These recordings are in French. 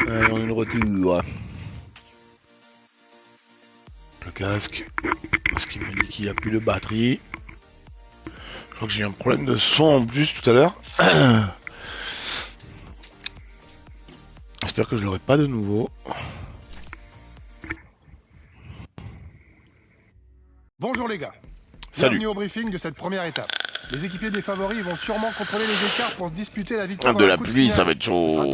Allez, on est de retour. Le casque. Parce qu'il me dit qu'il a plus de batterie. Je crois que j'ai eu un problème de son en plus tout à l'heure. J'espère que je l'aurai pas de nouveau. Bonjour les gars. Salut. Bienvenue au briefing de cette première étape. Les équipiers des favoris vont sûrement contrôler les écarts pour se disputer la victoire dans De la la coupe pluie, finale. ça va être chaud.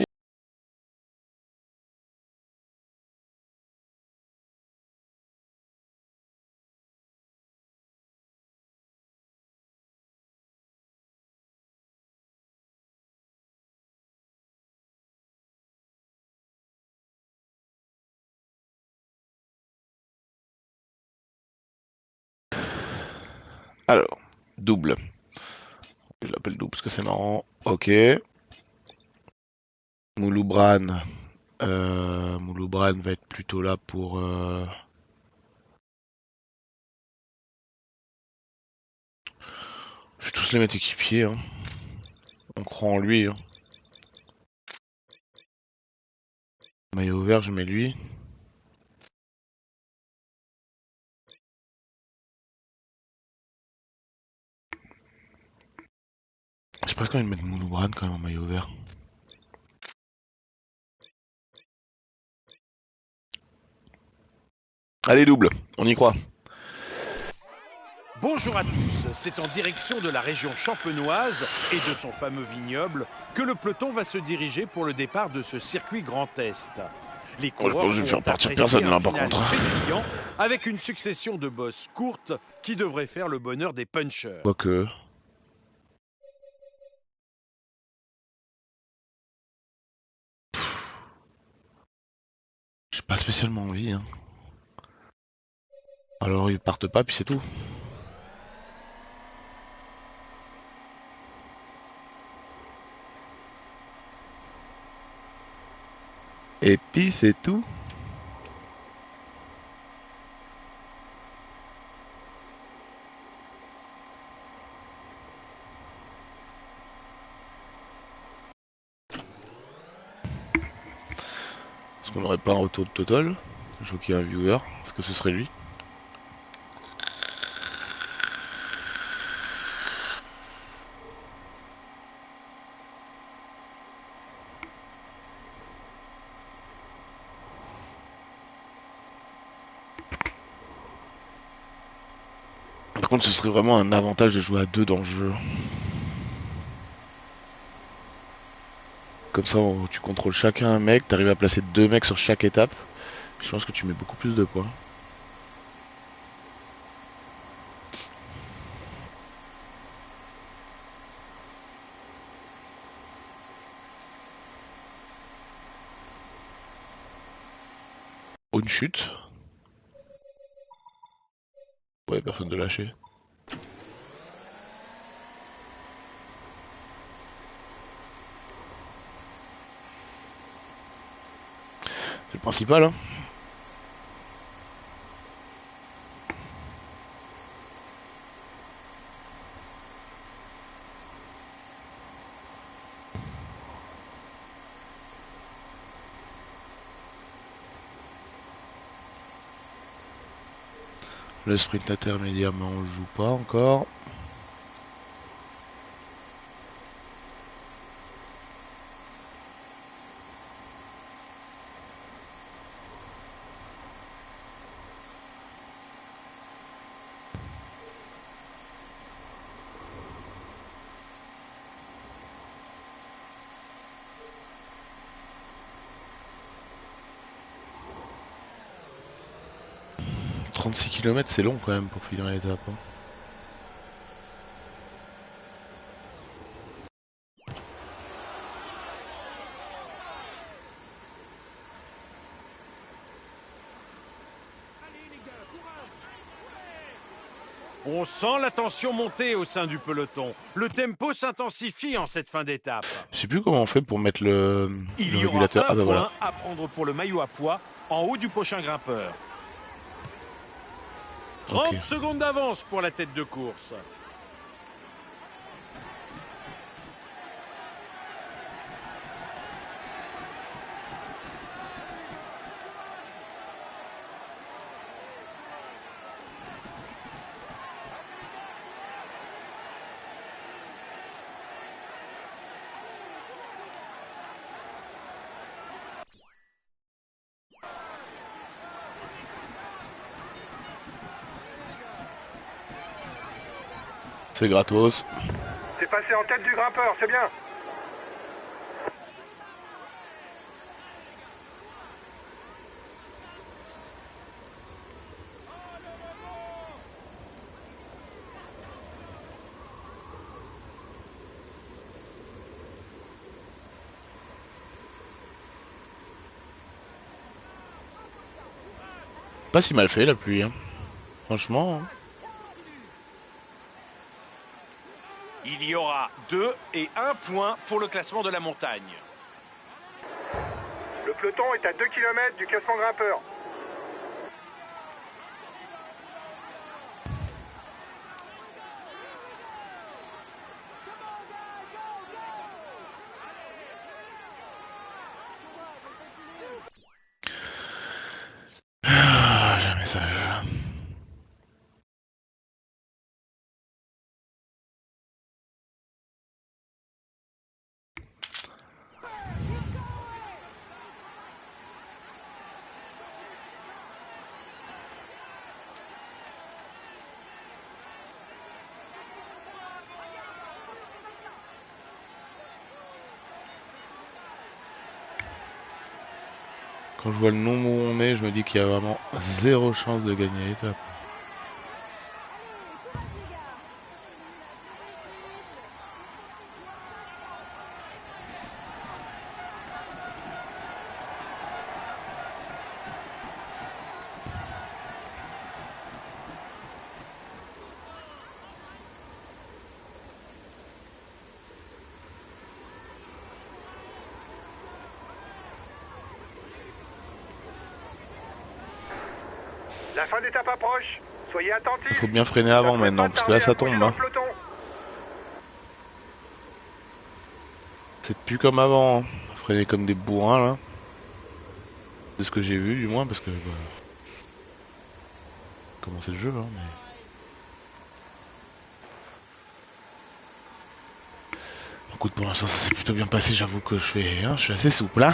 Alors, double. Je l'appelle double parce que c'est marrant. Ok. Mouloubran. Mouloubran va être plutôt là pour... Je vais tous les mettre équipiers. Hein. On croit en lui. Hein. Maillot vert, je mets lui. J'ai presque envie de mettre Mouloubran quand même en maillot vert. Allez, double. On y croit. Bonjour à tous, c'est en direction de la région champenoise et de son fameux vignoble que le peloton va se diriger pour le départ de ce circuit Grand Est. Les Moi, je pense coureurs que je vais faire vont partir apprécier personne là un par final contre. pétillant avec une succession de bosses courtes qui devraient faire le bonheur des punchers. Quoique... J'ai pas spécialement envie. Hein. Alors ils partent pas, puis c'est tout. Et puis c'est tout. Est-ce qu'on n'aurait pas un retour de total? Je vois qu'il y a un viewer. Est-ce que ce serait lui? Par contre, ce serait vraiment un avantage de jouer à deux dans le jeu. Comme ça, tu contrôles chacun un mec, t'arrives à placer deux mecs sur chaque étape. Je pense que tu mets beaucoup plus de points. Une chute. Ouais, personne de lâcher. C'est le principal, hein. Le sprint intermédiaire, mais on le joue pas encore. « 36 km, c'est long quand même pour finir l'étape. Hein. On sent la tension monter au sein du peloton. Le tempo s'intensifie en cette fin d'étape. Je sais plus comment on fait pour mettre le Il y aura régulateur. un Ah bah point voilà. à prendre pour le maillot à pois en haut du prochain grimpeur. 30 Ok. secondes d'avance pour la tête de course. C'est gratos. T'es passé en tête du grimpeur, c'est bien. Pas si mal fait la pluie, hein. Franchement. Hein. Il y aura 2 et 1 point pour le classement de la montagne. Le peloton est à 2 km du classement grimpeur. Ah, j'ai un message. Quand je vois le nombre où on est, je me dis qu'il y a vraiment zéro chance de gagner l'étape. La fin d'étape approche. Soyez attentifs. Il faut bien freiner avant maintenant, parce que là ça tombe. Hein. C'est plus comme avant. Hein. Freiner comme des bourrins là. De ce que j'ai vu du moins, parce que... Bah, comment c'est le jeu hein, mais... Écoute, pour l'instant ça s'est plutôt bien passé, j'avoue que je suis assez souple là.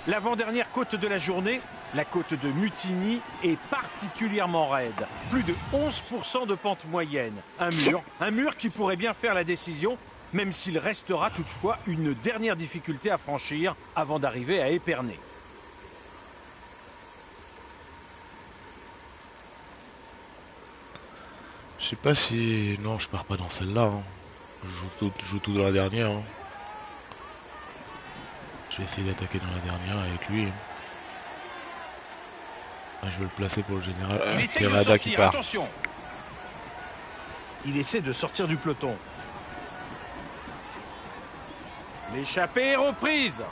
L'avant-dernière côte de la journée, la côte de Mutigny, est particulièrement raide. Plus de 11% de pente moyenne. Un mur qui pourrait bien faire la décision, même s'il restera toutefois une dernière difficulté à franchir avant d'arriver à Épernay. Je sais pas si... Non, je pars pas dans celle-là. Hein. Je joue tout dans la dernière. Hein. Je vais essayer d'attaquer dans la dernière avec lui. Ah, je veux le placer pour le général. Terada qui part. Attention. Il essaie de sortir du peloton. L'échappée est reprise.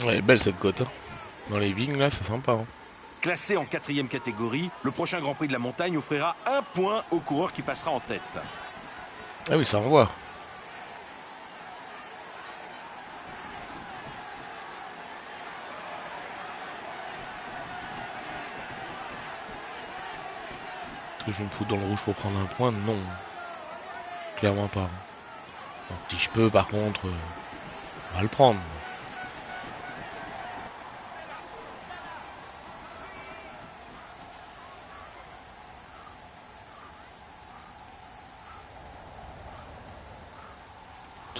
Elle est belle cette côte. Hein. Dans les vignes là, c'est sympa. Hein. Classé en 4e catégorie, le prochain Grand Prix de la montagne offrira 1 point au coureur qui passera en tête. Ah oui, ça envoie. Est-ce que je vais me foutre dans le rouge pour prendre un point? Non. Clairement pas. Donc, si je peux, par contre, on va le prendre.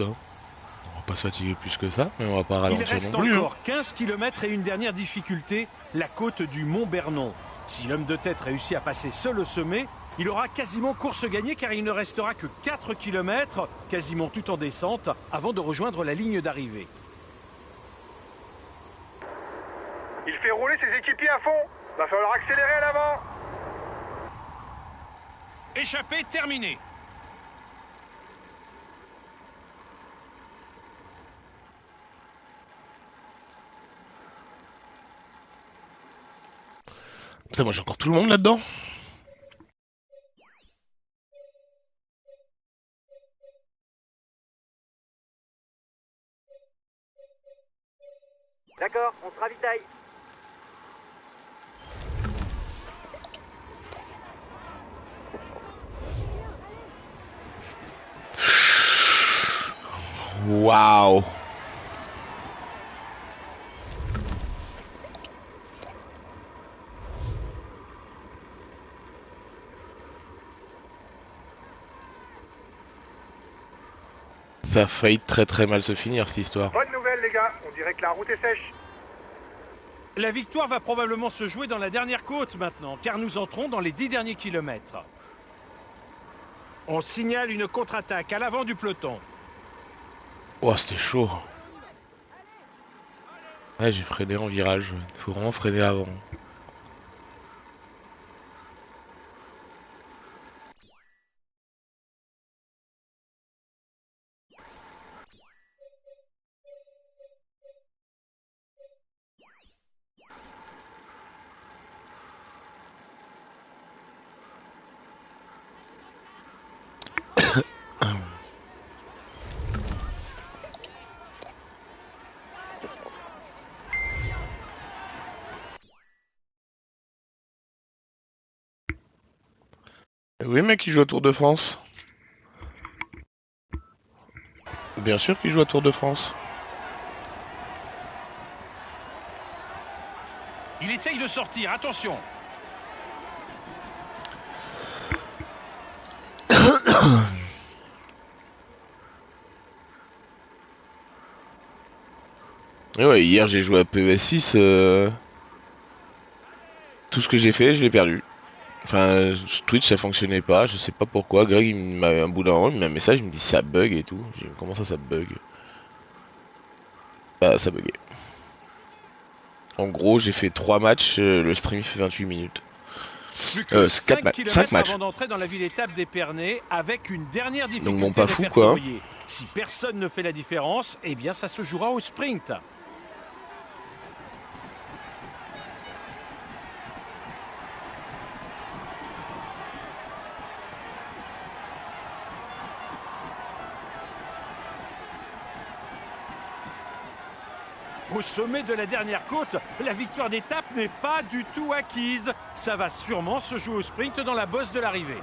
On va pas se fatiguer plus que ça, mais on va pas ralentir non plus. Il reste encore 15 km et une dernière difficulté, la côte du Mont-Bernon. Si l'homme de tête réussit à passer seul au sommet, il aura quasiment course gagnée car il ne restera que 4 km, quasiment tout en descente, avant de rejoindre la ligne d'arrivée. Il fait rouler ses équipiers à fond. Va falloir accélérer à l'avant. Échappée terminée. Ça, moi j'ai encore tout le monde là-dedans. D'accord, on se ravitaille. Waouh. Ça a failli très mal se finir cette histoire. Bonne nouvelle, les gars. On dirait que la route est sèche. La victoire va probablement se jouer dans la dernière côte maintenant, car nous entrons dans les 10 derniers kilomètres. On signale une contre-attaque à l'avant du peloton. Oh, c'était chaud. Ouais, j'ai freiné en virage. Il faut vraiment freiner avant. Oui, mec, il joue au Tour de France. Bien sûr qu'il joue au Tour de France. Il essaye de sortir, attention. Et ouais, hier j'ai joué à PES6. Tout ce que j'ai fait, je l'ai perdu. Enfin, Twitch ça fonctionnait pas, je sais pas pourquoi. Greg il m'a un bout d'un moment, il m'a un message, il me dit ça bug et tout. J'ai dit, comment ça bug? Bah ça buguait. En gros j'ai fait 3 matchs, le stream il fait 28 minutes. Plus que 5 km matchs. avant d'entrer dans la ville étape d'Épernay, avec une dernière difficulté Donc bon, pas fou, quoi. répertoriée. Si personne ne fait la différence, eh bien ça se jouera au sprint. Au sommet de la dernière côte, la victoire d'étape n'est pas du tout acquise. Ça va sûrement se jouer au sprint dans la bosse de l'arrivée.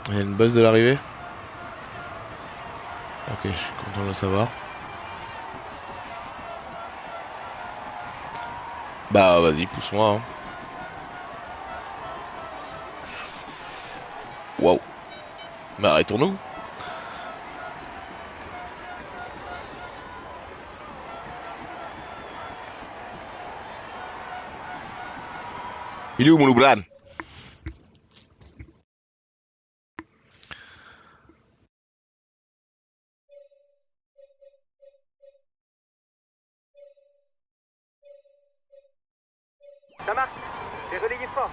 Il y a une bosse de l'arrivée. Ok, je suis content de le savoir. Bah vas-y, pousse-moi. Hein. Waouh. Bah arrêtons-nous. Il est où mon Loubran? Ça marche, j'ai relayé fort.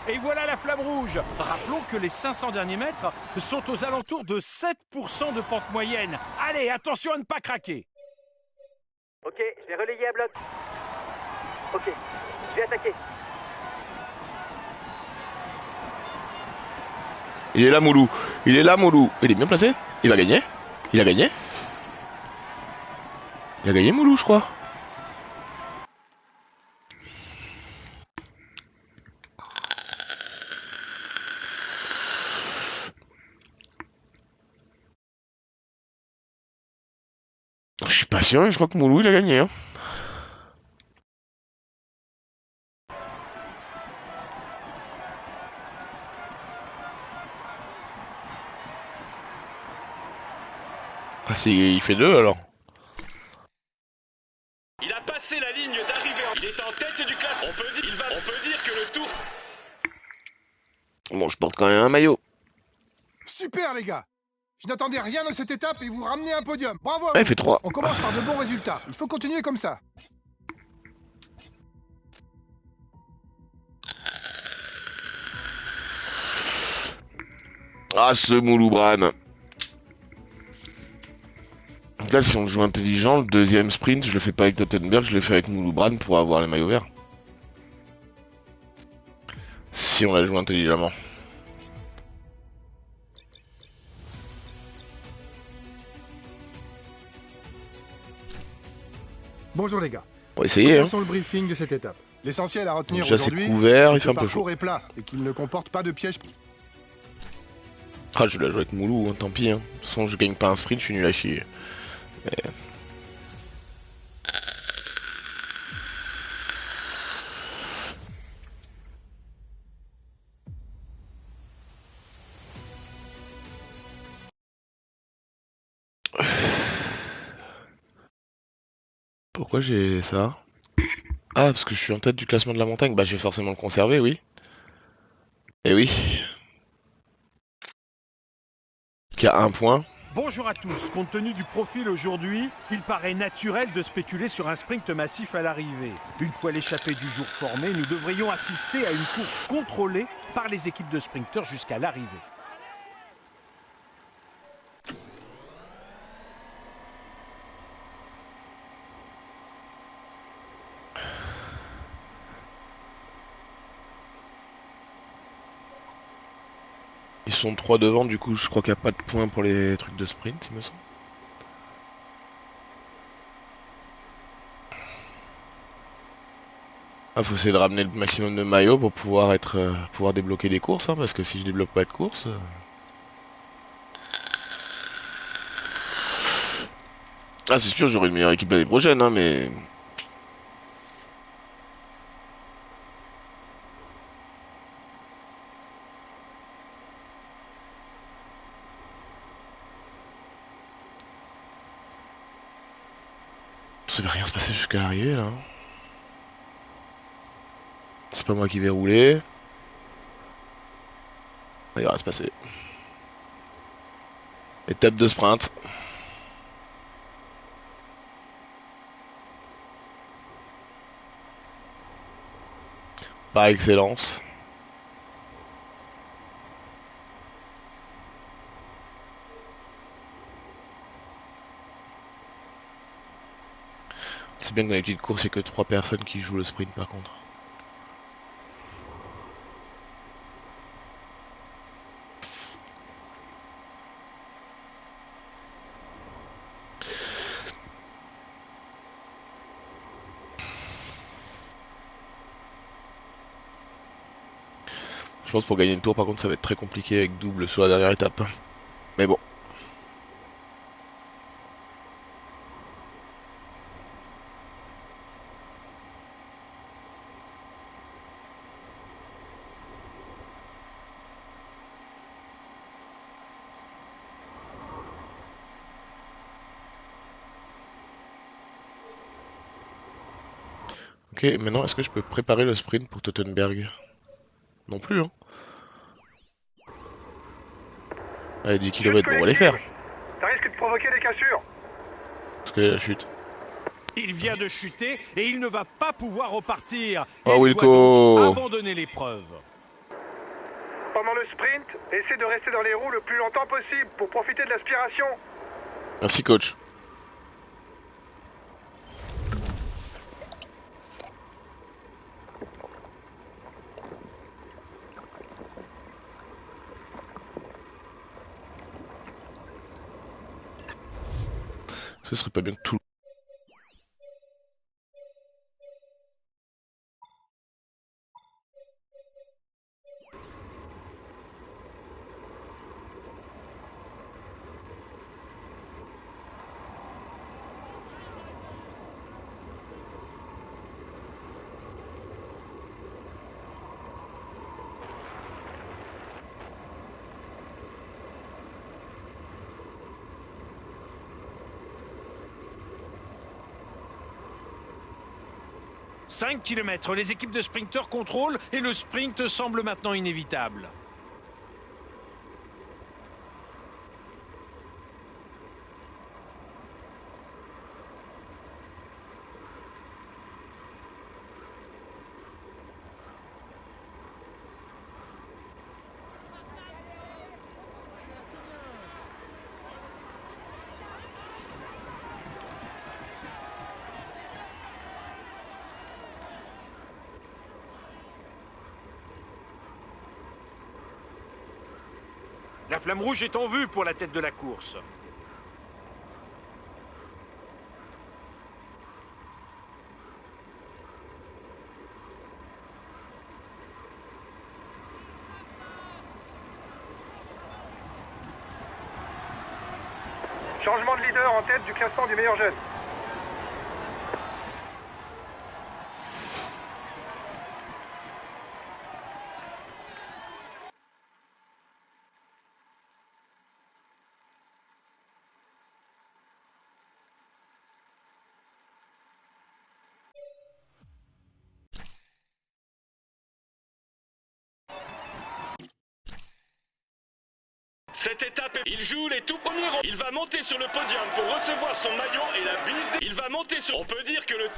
Et voilà la flamme rouge. Rappelons que les 500 derniers mètres sont aux alentours de 7% de pente moyenne. Allez, attention à ne pas craquer. Ok, je vais relayer à bloc. Ok, je vais attaquer. Il est là Moulou. Il est là Moulou. Il est bien placé. Il va gagner. Il a gagné. Il a gagné Moulou je crois. Je suis pas sûr, mais je crois que Moulou il a gagné. Hein. Ah, il fait 2 alors. Il a passé la ligne d'arrivée. Il est en tête du classement. On peut dire que le tour... Bon, je porte quand même un maillot. Super, les gars. Je n'attendais rien de cette étape et vous ramenez un podium. Bravo à Ouais, il vous. fait 3. On commence par de bons résultats. Il faut continuer comme ça. Ah, ce Mouloubran. Là, si on joue intelligent, le deuxième sprint, je le fais pas avec Tottenberg, je le fais avec Mouloubran pour avoir les maillots verts. Si on la joue intelligemment. Bonjour les gars. On va essayer, hein. Commençons le briefing de cette étape. L'essentiel à retenir Déjà, c'est aujourd'hui, couvert, il c'est fait que un le peu chaud. parcours est plat et qu'il ne comporte pas de pièges. Ah, je vais la jouer avec Moulou, hein, tant pis. Hein. De toute façon, je gagne pas un sprint, je suis nul à chier. Mais... Pourquoi j'ai ça? Ah, parce que je suis en tête du classement de la montagne. Bah, je vais forcément le conserver, oui. Et oui. Qui a un point. Bonjour à tous. Compte tenu du profil aujourd'hui, il paraît naturel de spéculer sur un sprint massif à l'arrivée. Une fois l'échappée du jour formée, nous devrions assister à une course contrôlée par les équipes de sprinteurs jusqu'à l'arrivée. Ils sont 3 devant, du coup, je crois qu'il n'y a pas de point pour les trucs de sprint, il me semble. Ah, faut essayer de ramener le maximum de maillots pour pouvoir pouvoir débloquer des courses, hein, parce que si je débloque pas de courses... Ah, c'est sûr, j'aurai une meilleure équipe l'année prochaine, hein, mais... Ça va rien se passer jusqu'à l'arrivée, là. C'est pas moi qui vais rouler. Ça va rien se passer. Étape de sprint. Par excellence. C'est bien que dans les petites courses, il n'y a que 3 personnes qui jouent le sprint par contre. Je pense pour gagner une tour par contre ça va être très compliqué avec double sur la dernière étape. Mais bon. Ok, maintenant est-ce que je peux préparer le sprint pour Tottenberg? Non plus, hein. Allez, 10 km, bon, on va les faire. Ça risque de provoquer des cassures. Parce que la chute. Il vient de chuter et il ne va pas pouvoir repartir. Oh, Il doit Wilco. donc abandonner l'épreuve. Pendant le sprint, essaie de rester dans les roues le plus longtemps possible pour profiter de l'aspiration. Merci coach. Ce serait pas bien que tout... « 5 km, les équipes de sprinteurs contrôlent et le sprint semble maintenant inévitable. La flamme rouge est en vue pour la tête de la course. Changement de leader en tête du classement du meilleur jeune. Cette étape, il joue les tout premiers rôles. Il va monter sur le podium pour recevoir son maillot et la bise. Il va monter sur... On peut dire que le...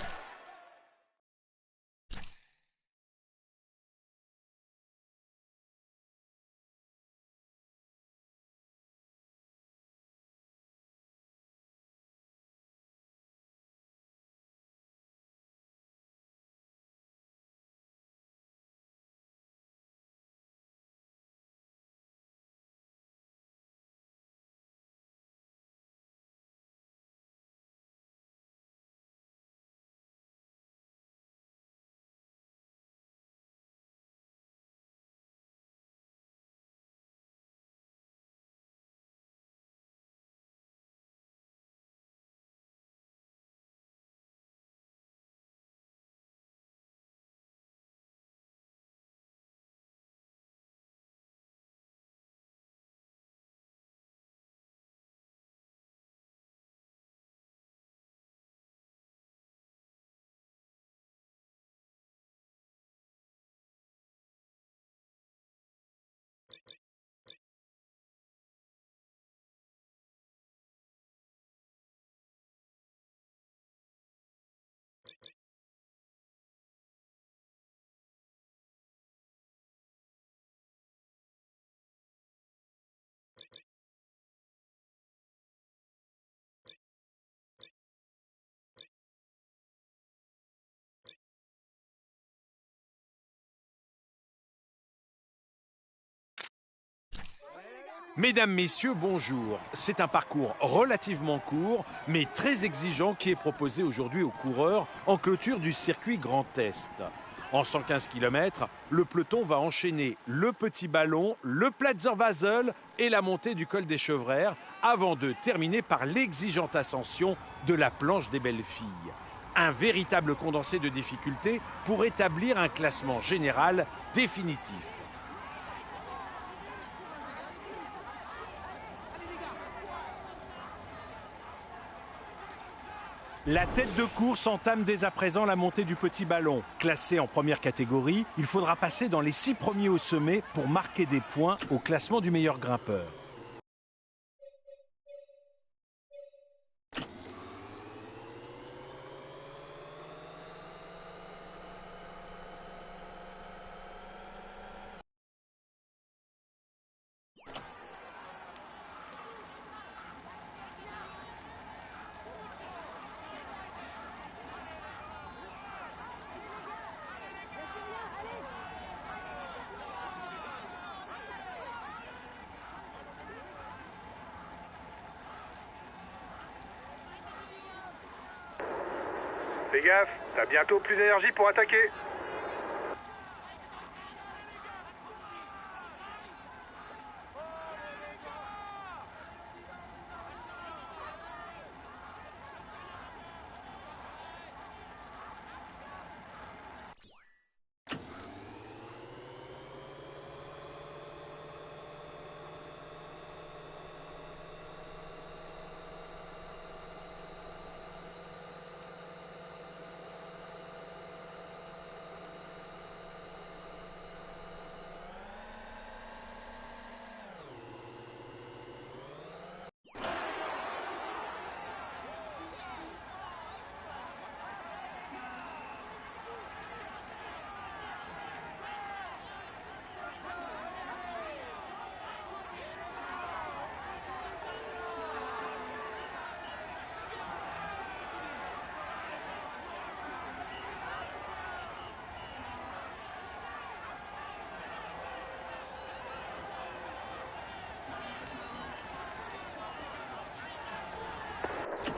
Mesdames, Messieurs, bonjour. C'est un parcours relativement court, mais très exigeant qui est proposé aujourd'hui aux coureurs en clôture du circuit Grand Est. En 115 km, le peloton va enchaîner le Petit Ballon, le Platzerwasel et la montée du col des Chevrères, avant de terminer par l'exigeante ascension de la planche des Belles Filles. Un véritable condensé de difficultés pour établir un classement général définitif. La tête de course entame dès à présent la montée du Petit Ballon. Classé en première catégorie, il faudra passer dans les 6 premiers au sommet pour marquer des points au classement du meilleur grimpeur. Fais gaffe, t'as bientôt plus d'énergie pour attaquer.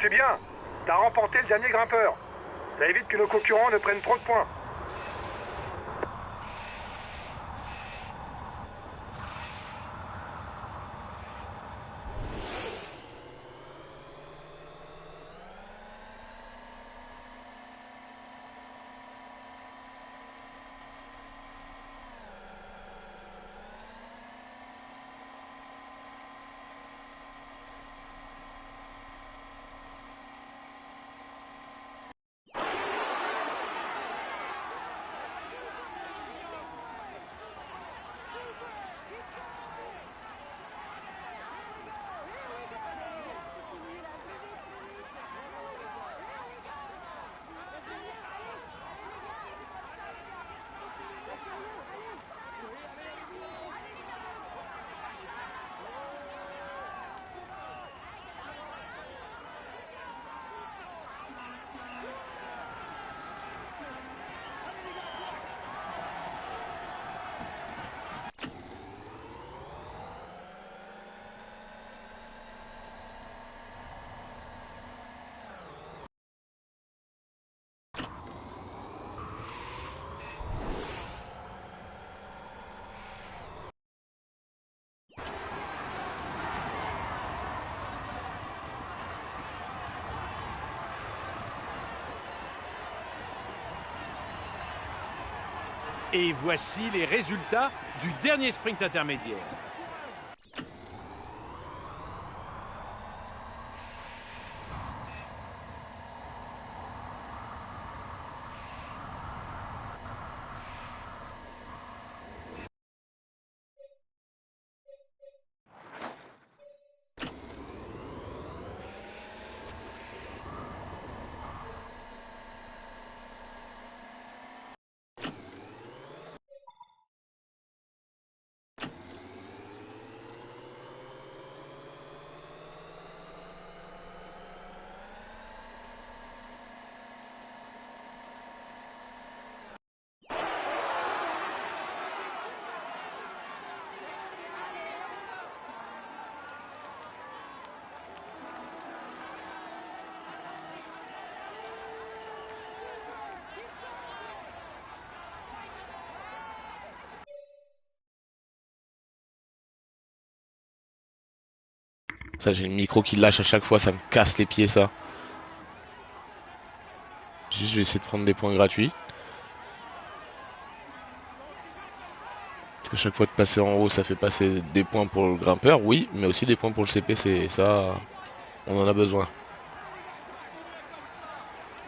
C'est bien, t'as remporté le dernier grimpeur. Ça évite que nos concurrents ne prennent trop de points. Et voici les résultats du dernier sprint intermédiaire. Ça, j'ai le micro qui lâche à chaque fois, ça me casse les pieds, ça. Juste, je vais essayer de prendre des points gratuits. Parce qu'à chaque fois de passer en haut, ça fait passer des points pour le grimpeur, oui, mais aussi des points pour le CPC, et ça, on en a besoin.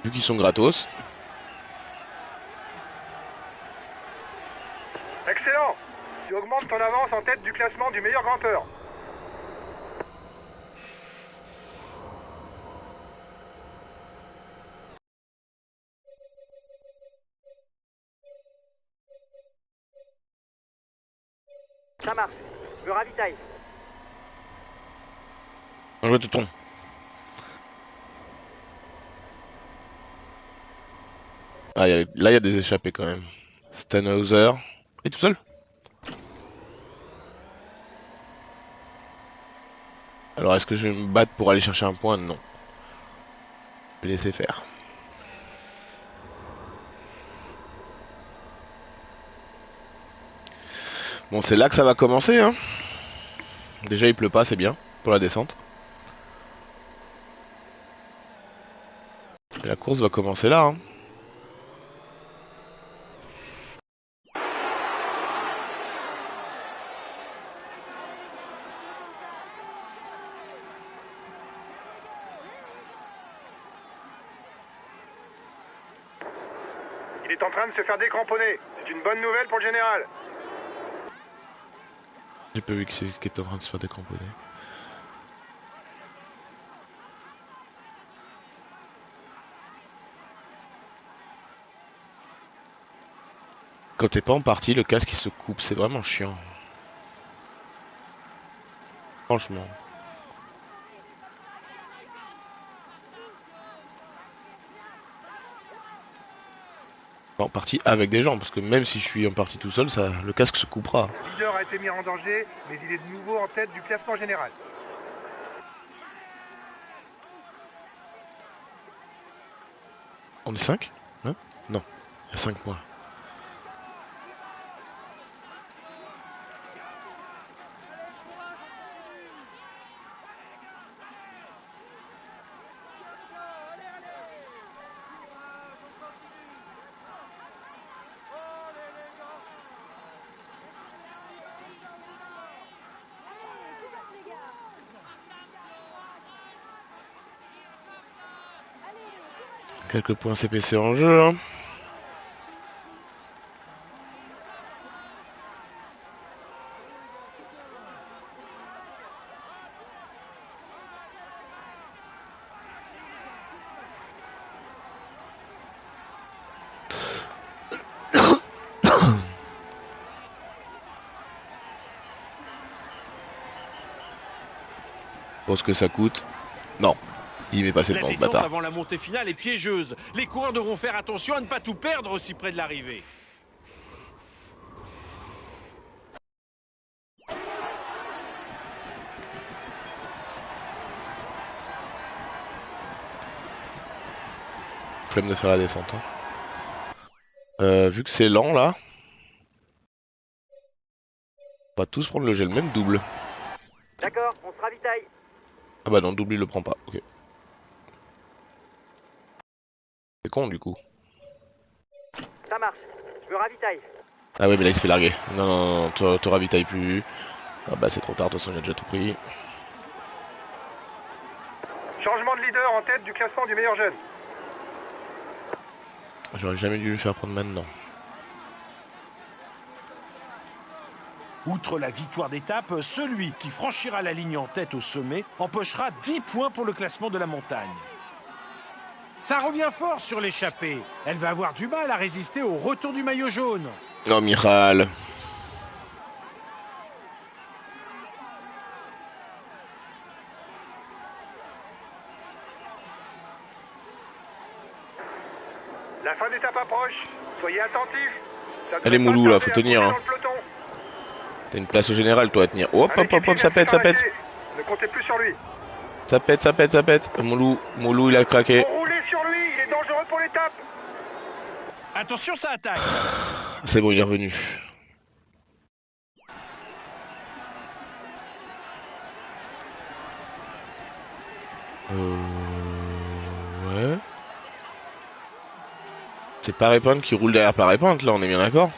Vu qu'ils sont gratos. Excellent. Tu augmentes ton avance en tête du classement du meilleur grimpeur. Ça marche. Je me ravitaille. On joue tout ton. Ah, là, il y a des échappées quand même. Stanhauser. Et tout seul. Alors, est-ce que je vais me battre pour aller chercher un point? Non. Je vais laisser faire. Bon, c'est là que ça va commencer, hein. Déjà, il pleut pas, c'est bien pour la descente. Et la course va commencer là, hein. Il est en train de se faire décramponner. C'est une bonne nouvelle pour le général. J'ai pas vu qu'il était en train de se faire décramponner. Quand t'es pas en partie, le casque il se coupe, c'est vraiment chiant. Franchement. En partie avec des gens, parce que même si je suis en partie tout seul, ça, le casque se coupera. Le leader a été mis en danger, mais il est de nouveau en tête du classement général. On est 5 hein? Non, il y a 5 points. Quelques points CPC en jeu, hein. Pour ce que ça coûte. Non, il m'est passé La devant le descente bâtard. avant la montée finale est piégeuse. Les coureurs devront faire attention à ne pas tout perdre aussi près de l'arrivée. Flemme de faire la descente, hein. Vu que c'est lent là, on va tous prendre le gel, même double. D'accord, on se ravitaille. Ah bah non, double il le prend pas, ok. C'est con du coup. Ça marche. Je me ravitaille. Ah ouais, mais là il se fait larguer. Non, non, non, te ravitaille plus. Ah bah c'est trop tard, de toute façon il a déjà tout pris. Changement de leader en tête du classement du meilleur jeune. J'aurais jamais dû le faire prendre maintenant. Outre la victoire d'étape, celui qui franchira la ligne en tête au sommet empochera 10 points pour le classement de la montagne. Ça revient fort sur l'échappée. Elle va avoir du mal à résister au retour du maillot jaune. Oh Miral. La fin d'étape approche. Soyez attentifs. Ça Allez, devrait pas Moulou, là, tarder faut à tenir, bouger hein. dans le peloton. T'as une place au général toi à tenir. Hop Un hop hop hop, équipier ça vient de pète, ça pète. s'arrêter. Ne comptez plus sur lui. Ça pète, ça pète, ça pète. Moulou il a craqué. Roulez sur lui, il est dangereux pour l'étape. Attention, ça attaque. C'est bon, il est revenu. Ouais. C'est Paré-Pente qui roule derrière Paré-Pente, là, on est bien d'accord?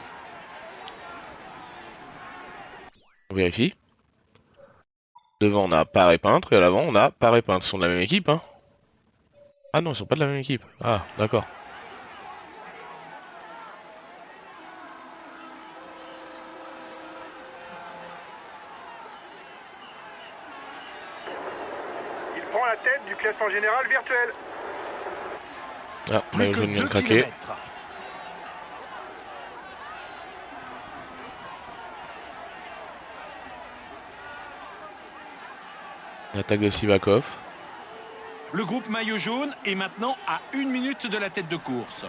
On vérifie. Devant, on a Paré-Peintre, et à l'avant, on a Paré-Peintre. Ils sont de la même équipe, hein? Ah non, ils sont pas de la même équipe. Ah, d'accord. Il prend la tête du classement général virtuel. Ah, Plus maillot que jaune vient de 2 craquer. kilomètres. L'attaque de Sivakov. Le groupe maillot jaune est maintenant à 1 minute de la tête de course.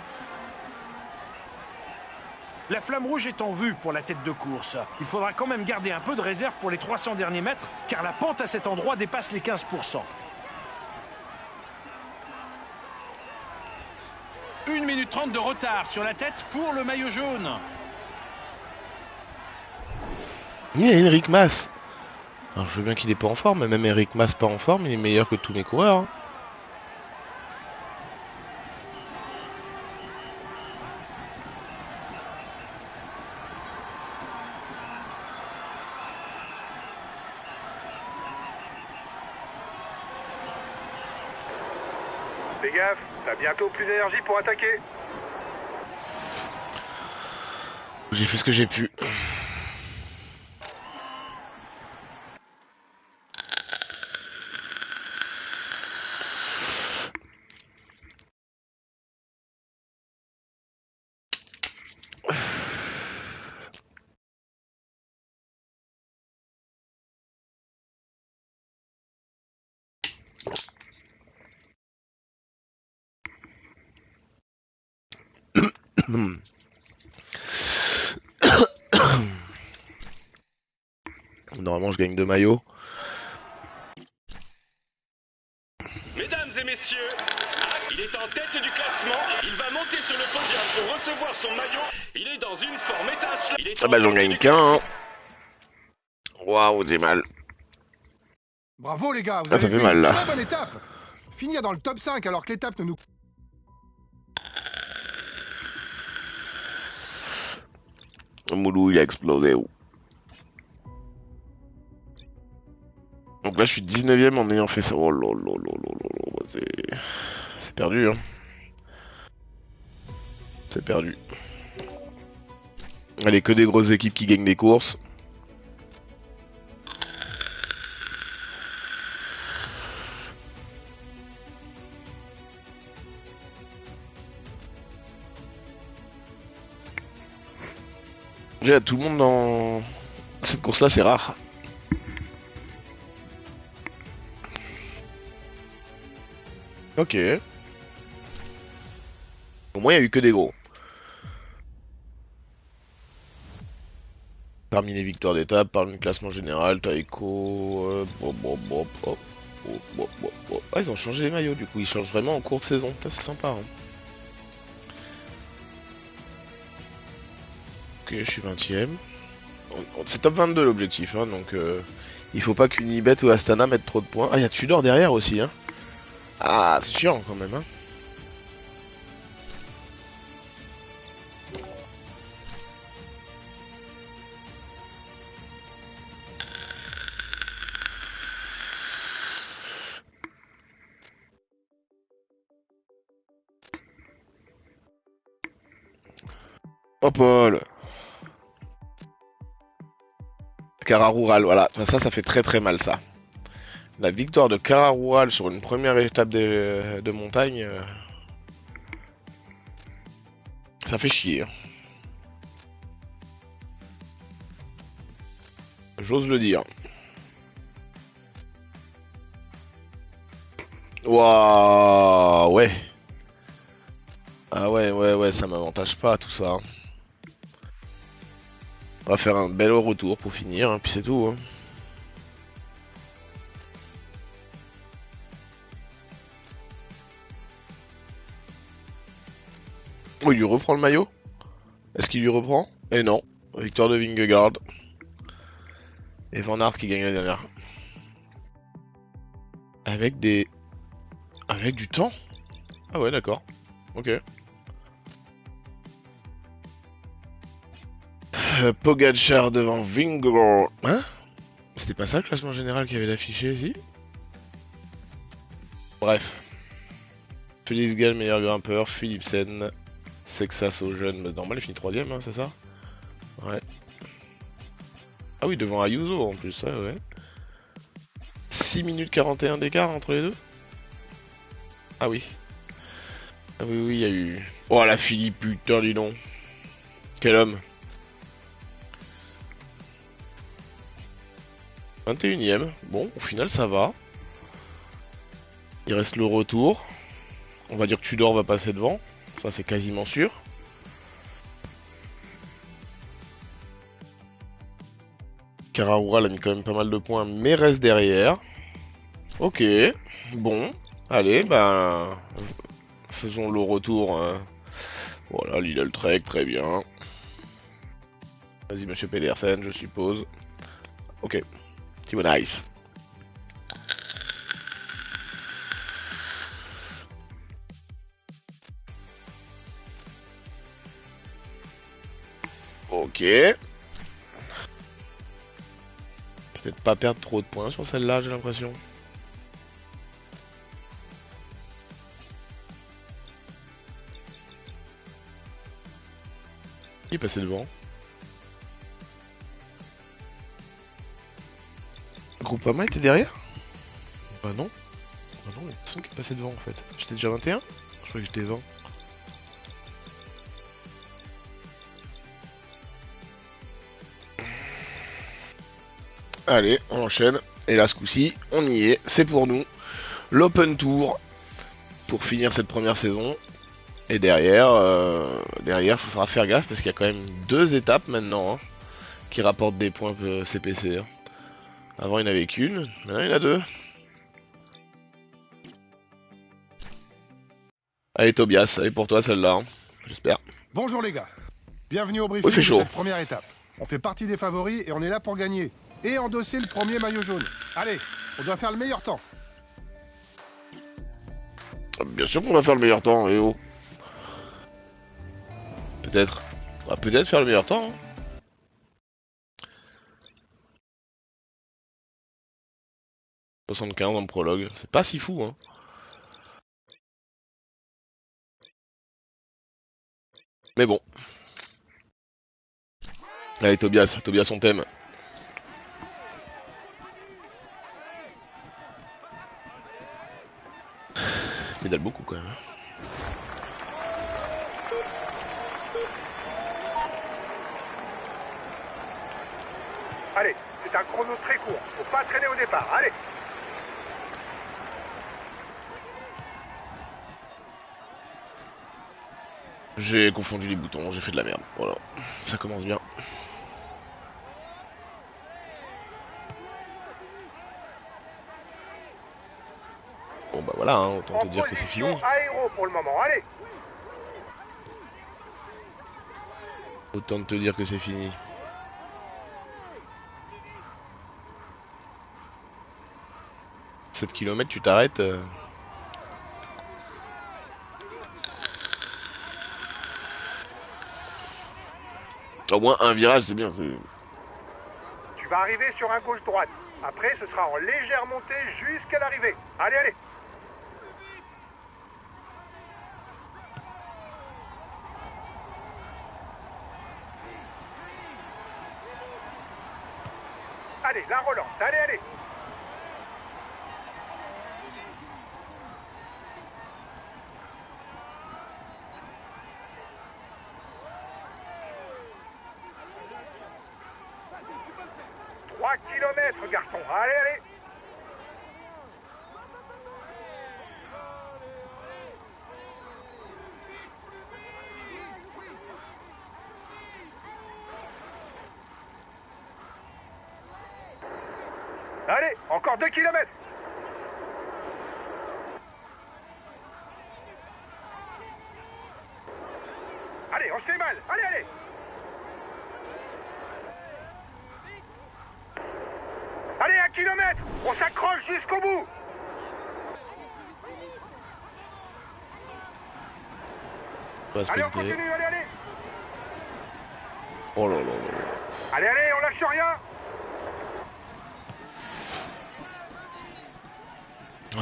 La flamme rouge est en vue pour la tête de course. Il faudra quand même garder un peu de réserve pour les 300 derniers mètres, car la pente à cet endroit dépasse les 15%. 1 minute 30 de retard sur la tête pour le maillot jaune. Il y a Eric Mas. Alors je veux bien qu'il est pas en forme, mais même Eric Mas pas en forme, il est meilleur que tous mes coureurs. Hein. Fais gaffe, t'as bientôt plus d'énergie pour attaquer. J'ai fait ce que j'ai pu. Normalement je gagne 2 maillots. Mesdames et messieurs, il est en tête du classement. Il va monter sur le podium pour recevoir son maillot. Il est dans une forme étincelante. Il est Ah en bah j'en tête gagne du qu'un. Hein. classement. Waouh, j'ai mal. Bravo les gars, vous Ah, ça avez fait fait mal, une là. très bonne étape. Finir dans le top 5 alors que l'étape ne nous... Moulou il a explosé. Donc là je suis 19ème en ayant fait ça. Oh lolo, c'est perdu hein. C'est perdu. Allez, que des grosses équipes qui gagnent des courses. Déjà tout le monde dans cette course là c'est rare. Ok. Au moins il y a eu que des gros. Parmi les victoires d'étape, parmi le classement général, Taeko... Ah, ils ont changé les maillots du coup, ils changent vraiment en cours de saison, c'est sympa. Hein. Ok, je suis 20ème. C'est top 22 l'objectif, hein, donc il faut pas qu'Unibet ou Astana mettent trop de points. Ah, il y a Tudor derrière aussi, hein. Ah, c'est chiant quand même, hein. Oh Paul. Kararoural, voilà. Enfin, ça fait très très mal ça. La victoire de Kararoural sur une première étape de montagne, ça fait chier. Hein. J'ose le dire. Waouh, ouais. Ah ouais, ça m'avantage pas tout ça. Hein. On va faire un bel retour pour finir, hein, puis c'est tout. Hein. Oh, il lui reprend le maillot? Est-ce qu'il lui reprend? Et non. Victoire de Vingegaard. Et Van Aert qui gagne la dernière. Avec des... Avec du temps? Ah ouais, d'accord. Ok. Pogacar devant Vingegaard. Hein? C'était pas ça le classement général qui avait affiché ici? Bref. Félix Gall, meilleur grimpeur. Philipsen. Sexas au jeune. Normal, il finit 3ème, hein, c'est ça? Ouais. Ah oui, devant Ayuso en plus, ouais. 6 minutes 41 d'écart entre les deux? Ah oui. Ah oui, il y a eu... Oh la Philippe, putain, dis donc. Quel homme. 21ème. Bon, au final, ça va. Il reste le retour. On va dire que Tudor va passer devant. Ça, c'est quasiment sûr. Karaoural a mis quand même pas mal de points, mais reste derrière. Ok. Bon. Allez, bah... Faisons le retour. Hein. Voilà, Lidl Trek, très bien. Vas-y, monsieur Pedersen, je suppose. Ok. Timo Nice. Ok. Peut-être pas perdre trop de points sur celle-là, j'ai l'impression. Qui est passé devant? Groupama était derrière? Bah non. Bah non, il y a personne qui est passé devant en fait. J'étais déjà 21? Je croyais que j'étais 20. Allez, on enchaîne. Et là, ce coup-ci, on y est. C'est pour nous. L'Open Tour. Pour finir cette première saison. Et derrière, il faudra faire gaffe parce qu'il y a quand même 2 étapes maintenant. Hein, qui rapportent des points CPC. Hein. Avant, il n'y en avait qu'une. Maintenant, il y en a 2. Allez, Tobias. Allez pour toi, celle-là. Hein, j'espère. Bonjour les gars. Bienvenue au briefing de cette première étape. On fait partie des favoris et on est là pour gagner. Et endosser le premier maillot jaune. Allez, on doit faire le meilleur temps. Bien sûr qu'on va faire le meilleur temps, et oh. Peut-être. On va peut-être faire le meilleur temps. Hein. « 75 dans le prologue. C'est pas si fou, hein. Mais bon. Allez, Tobias, on t'aime. Médale beaucoup quand même. Allez, c'est un chrono très court. Faut pas traîner au départ. Allez. J'ai confondu les boutons, j'ai fait de la merde. Voilà, ça commence bien. Bon bah voilà, hein, autant te dire que c'est fini. Aéro pour le moment. Allez. Autant te dire que c'est fini. « 7 km, tu t'arrêtes Au moins un virage, c'est bien. Tu vas arriver sur un gauche-droite. Après, ce sera en légère montée jusqu'à l'arrivée. Allez, allez. Allez, la relance, allez, allez. Kilomètres, garçon. Allez, allez. Allez, encore 2 kilomètres. Allez, on se fait mal. Allez, allez. Allez, 1 kilomètre. On s'accroche jusqu'au bout. Allez, on continue, allez, allez. Oh là là là. Allez, allez, on lâche rien.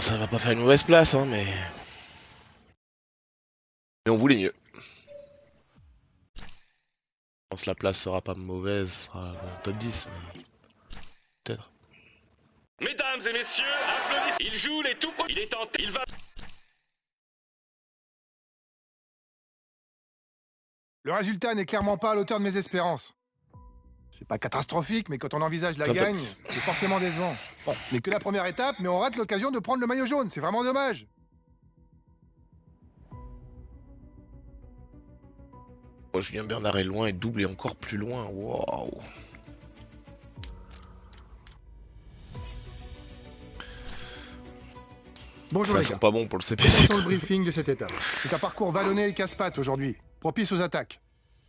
Ça va pas faire une mauvaise place, hein, mais on voulait mieux. Je pense que la place sera pas mauvaise, sera dans le top 10, mais peut-être. Mesdames et messieurs, applaudissez. Il joue les tout premiers. Il est tenté. Il va. Le résultat n'est clairement pas à l'auteur de mes espérances. C'est pas catastrophique, mais quand on envisage la gagne, c'est forcément décevant. Bon, n'est que la première étape, mais on rate l'occasion de prendre le maillot jaune. C'est vraiment dommage. Oh, Julien Bernard est loin et double est encore plus loin. Waouh. Bonjour les gars. Pas bon pour le CPC. Commençons le briefing de cette étape. C'est un parcours vallonné et casse-pattes aujourd'hui, propice aux attaques.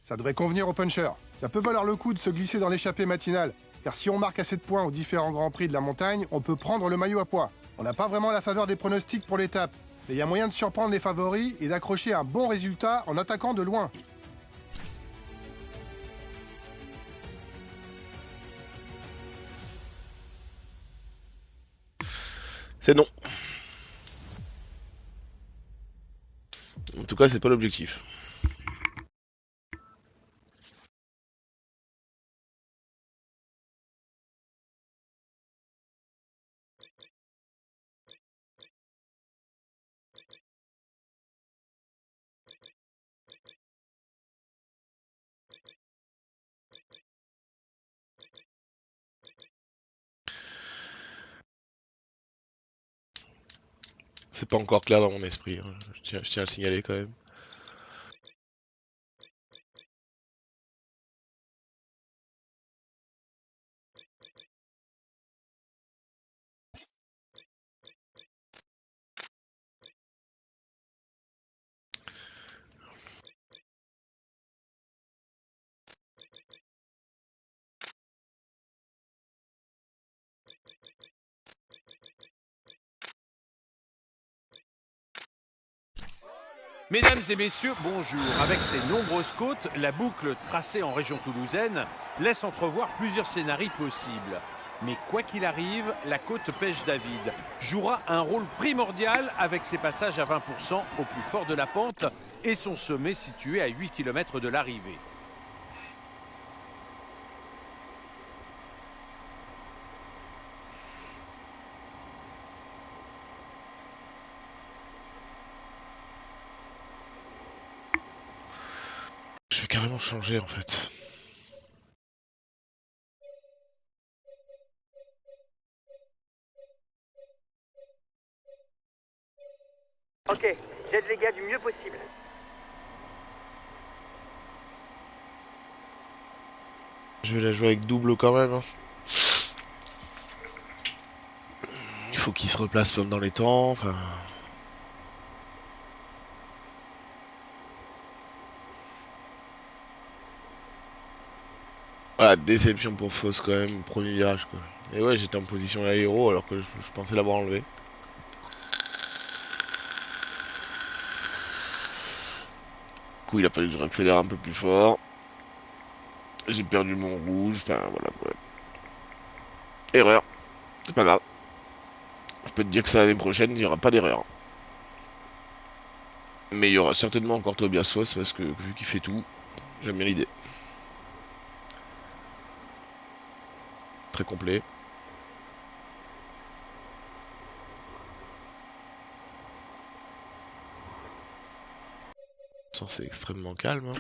Ça devrait convenir aux punchers. Ça peut valoir le coup de se glisser dans l'échappée matinale, car si on marque assez de points aux différents grands prix de la montagne, on peut prendre le maillot à poids. On n'a pas vraiment la faveur des pronostics pour l'étape, mais il y a moyen de surprendre les favoris et d'accrocher un bon résultat en attaquant de loin. C'est non. En tout cas, c'est pas l'objectif. C'est pas encore clair dans mon esprit, hein. Je tiens à le signaler quand même. Mesdames et messieurs, bonjour. Avec ses nombreuses côtes, la boucle tracée en région toulousaine laisse entrevoir plusieurs scénarios possibles. Mais quoi qu'il arrive, la côte Pêche-David jouera un rôle primordial avec ses passages à 20% au plus fort de la pente et son sommet situé à 8 km de l'arrivée. Je vais carrément changer en fait. Ok, j'aide les gars du mieux possible. Je vais la jouer avec double quand même, hein. Il faut qu'il se replace comme dans les temps, enfin... Voilà, déception pour Fausse quand même, premier virage quoi. Et ouais, j'étais en position aéro alors que je pensais l'avoir enlevé. Du coup, il a fallu que je réaccélère un peu plus fort. J'ai perdu mon rouge, enfin voilà quoi. Erreur, c'est pas grave. Je peux te dire que ça l'année prochaine, il n'y aura pas d'erreur. Mais il y aura certainement encore Tobias Foss parce que vu qu'il fait tout, j'aime bien l'idée. très complet. C'est extrêmement calme. Hein.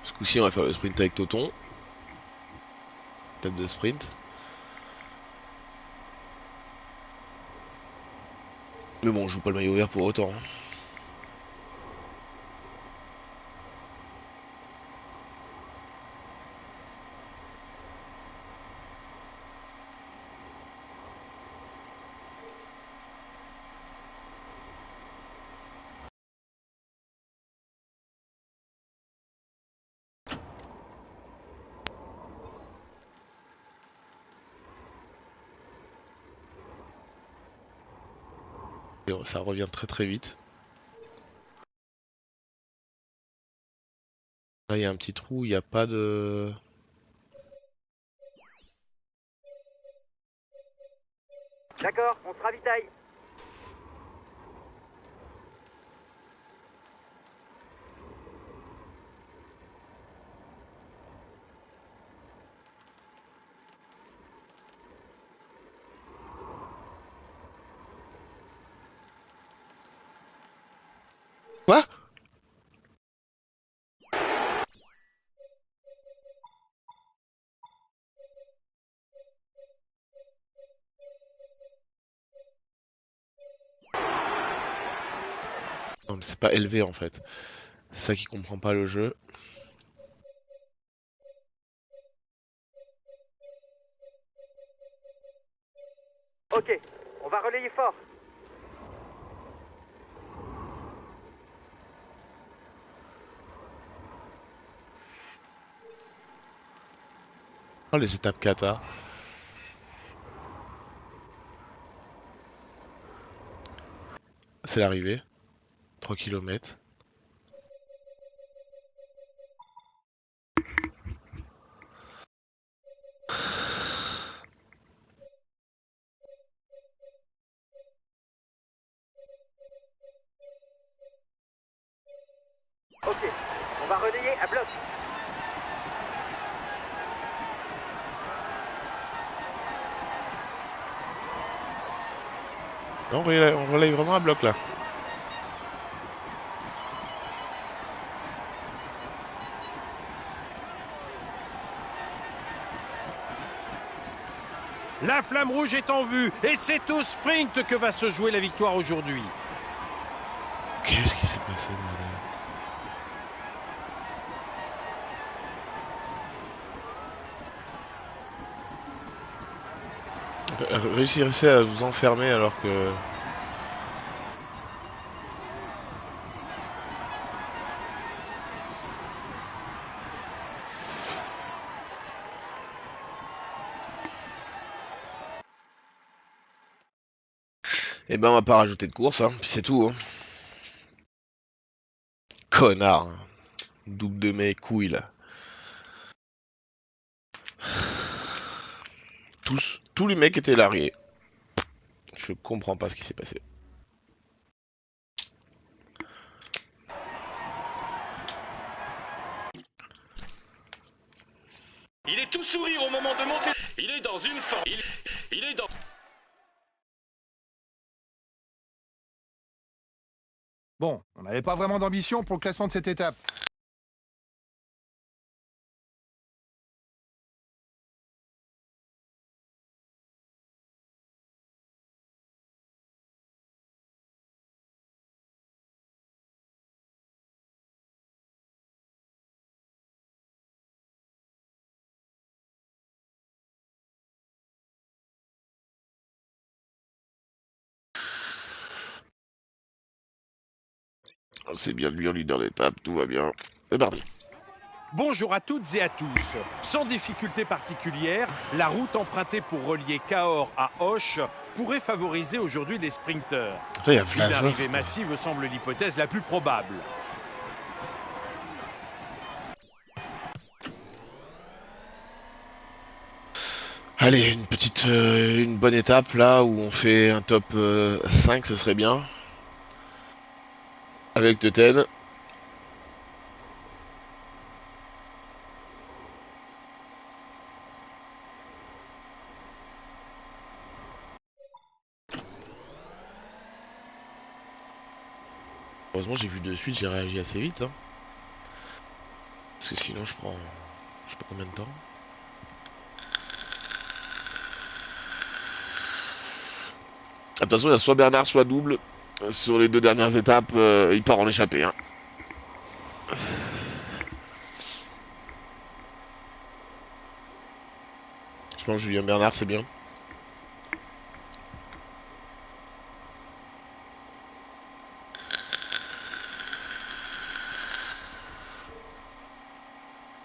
Ce coup-ci, on va faire le sprint avec Toton. Tête de sprint. Mais bon, je joue pas le maillot vert pour autant. Hein. Et ça revient très très vite. Là il y a un petit trou, il n'y a pas de... D'accord, on se ravitaille. Quoi? Non mais c'est pas élevé en fait. C'est ça qui comprend pas le jeu. Ok, on va relayer fort. Oh les étapes kata. C'est l'arrivée. 3 km. Ok, on va relayer à bloc. On relaye vraiment à bloc là. La flamme rouge est en vue et c'est au sprint que va se jouer la victoire aujourd'hui. Qu'est-ce qui s'est passé bordel? Réussissez à vous enfermer alors que... Eh ben on va pas rajouter de course, hein, puis c'est tout. Hein. Connard. Hein. Double de mes couilles là. Tous les mecs étaient largués. Je comprends pas ce qui s'est passé. Il est tout sourire au moment de monter. Il est dans une forme. Il est dans... Bon, on n'avait pas vraiment d'ambition pour le classement de cette étape. C'est bien lui en leader d'étape, tout va bien. C'est parti. Bonjour à toutes et à tous. Sans difficulté particulière, la route empruntée pour relier Cahors à Auch pourrait favoriser aujourd'hui les sprinteurs. Putain, y a Une Vlasov, arrivée quoi. massive semble l'hypothèse la plus probable. Allez, une bonne étape là où on fait un top 5, ce serait bien. Avec Teuten. Heureusement j'ai vu de suite, j'ai réagi assez vite. Hein. Parce que sinon je prends... Je sais pas combien de temps. De toute façon il y a soit Bernard soit double. Sur les deux dernières étapes, il part en échappée. Hein. Je pense que Julien Bernard c'est bien.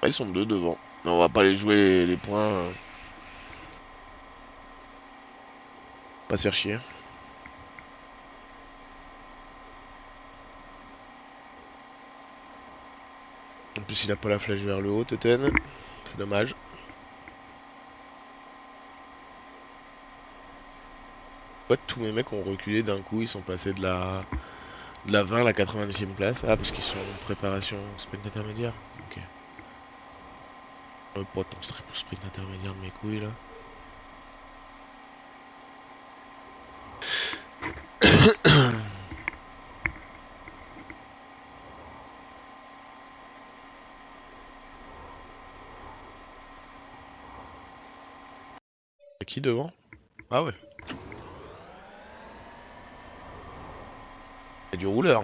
Ah, ils sont deux devant. On va pas les jouer les points. Pas se faire chier. En plus il a pas la flèche vers le haut, Teuten. C'est dommage. Tous mes mecs ont reculé d'un coup, ils sont passés de la 20 à la 90e place. Ah, parce qu'ils sont en préparation sprint intermédiaire. Ok. Pas tant stress pour sprint intermédiaire de mes couilles là. Qui devant? Ah ouais. Il y a du rouleur.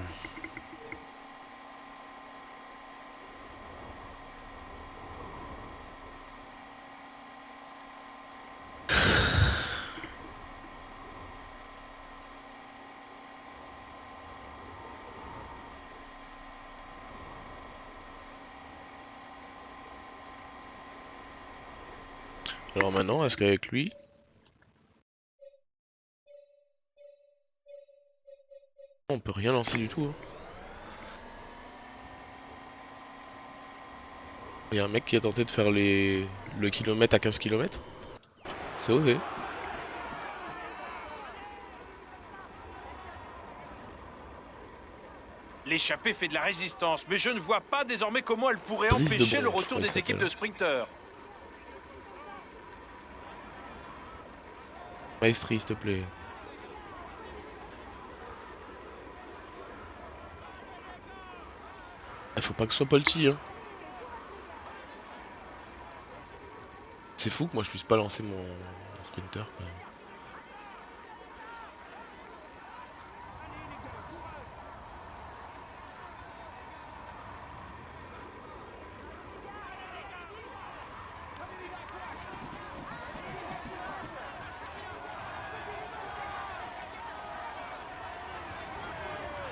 Alors maintenant, est-ce qu'avec lui... On peut rien lancer du tout. Hein. Il y a un mec qui a tenté de faire le kilomètre à 15 km. C'est osé. L'échappée fait de la résistance, mais je ne vois pas désormais comment elle pourrait Brise de empêcher le bronze, retour je crois des que ça équipes de s'appelle. sprinteurs. Maestri, s'il te plaît. Il faut pas que ce soit Polti, hein. C'est fou que moi je puisse pas lancer mon sprinter. Quoi.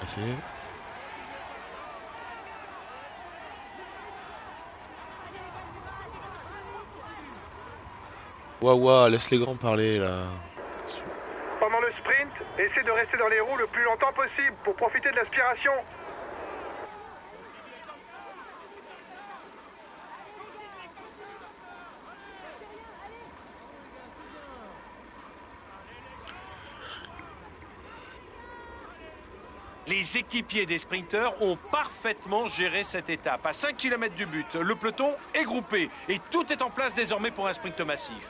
Passé. Ouah, laisse les grands parler là. Pendant le sprint, essaie de rester dans les roues le plus longtemps possible pour profiter de l'aspiration. Les équipiers des sprinteurs ont parfaitement géré cette étape. À 5 km du but, le peloton est groupé et tout est en place désormais pour un sprint massif.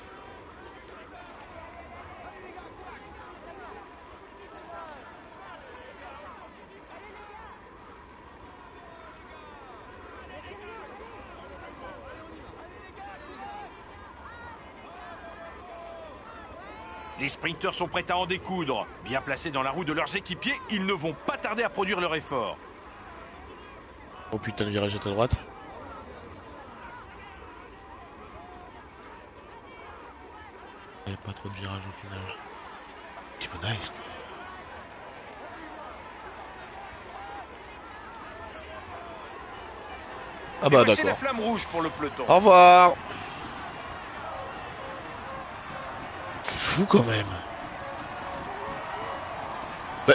Les sprinteurs sont prêts à en découdre. Bien placés dans la roue de leurs équipiers, ils ne vont pas tarder à produire leur effort. Oh putain, le virage à ta droite. Il n'y a pas trop de virage au final. Petit peu nice. Ah bah C'est la d'accord. flamme rouge pour le peloton. Au revoir. C'est fou quand même. Bah...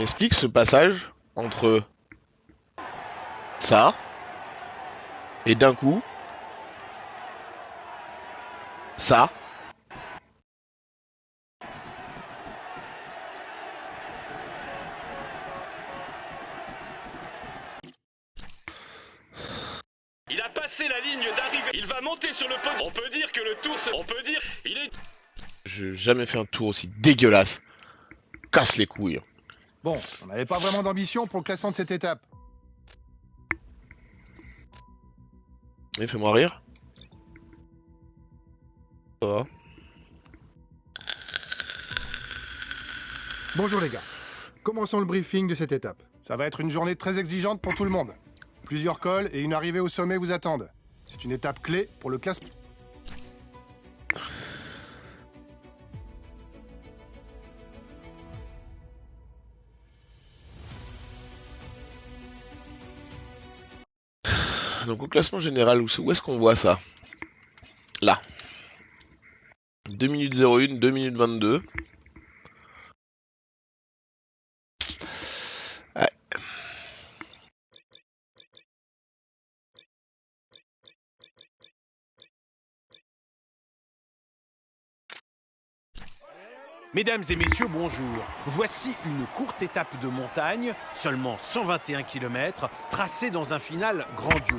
m'expliques ce passage entre ça et d'un coup ça. Il a passé la ligne d'arrivée. Il va monter sur le podium. On peut dire que le tour se... On peut dire... Il est... J'ai jamais fait un tour aussi dégueulasse. Casse les couilles. Bon, on n'avait pas vraiment d'ambition pour le classement de cette étape. Mais fais-moi rire. Ça va. Bonjour les gars. Commençons le briefing de cette étape. Ça va être une journée très exigeante pour tout le monde. Plusieurs cols et une arrivée au sommet vous attendent. C'est une étape clé pour le classement. Donc au classement général, où est-ce qu'on voit ça? Là. 2 minutes 01, 2 minutes 22. Ouais. Mesdames et messieurs, bonjour. Voici une courte étape de montagne, seulement 121 km, tracée dans un final grandiose.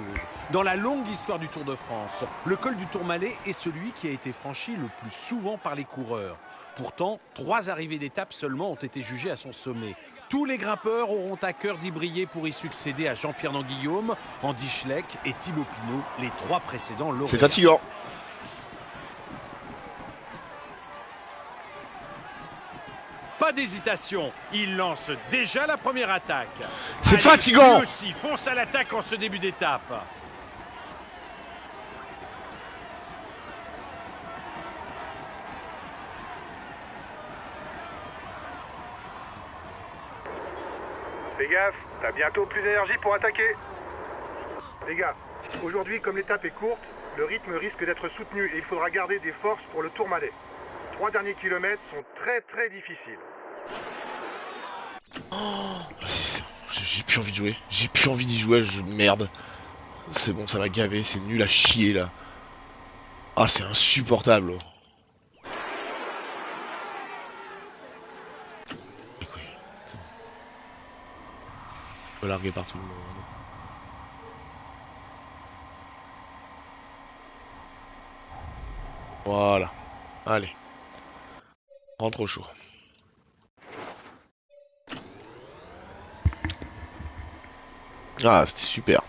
Dans la longue histoire du Tour de France, le col du Tourmalet est celui qui a été franchi le plus souvent par les coureurs. Pourtant, 3 arrivées d'étape seulement ont été jugées à son sommet. Tous les grimpeurs auront à cœur d'y briller pour y succéder à Jean-Pierre Guillaume, Andy Schleck et Thibaut Pinot, les 3 précédents lauréats. C'est fatigant. Pas d'hésitation, il lance déjà la première attaque. C'est Allez, fatigant. lui aussi fonce à l'attaque en ce début d'étape. Fais gaffe, t'as bientôt plus d'énergie pour attaquer. Les gars, aujourd'hui comme l'étape est courte, le rythme risque d'être soutenu et il faudra garder des forces pour le Tourmalet. 3 derniers kilomètres sont très difficiles. J'ai plus envie de jouer. J'ai plus envie d'y jouer. Merde. C'est bon, ça m'a gavé. C'est nul à chier là. Ah, c'est insupportable. Écoute, c'est bon. Je peux larguer par tout le monde. Voilà. Allez. Rentre au chaud. Ah, c'était super.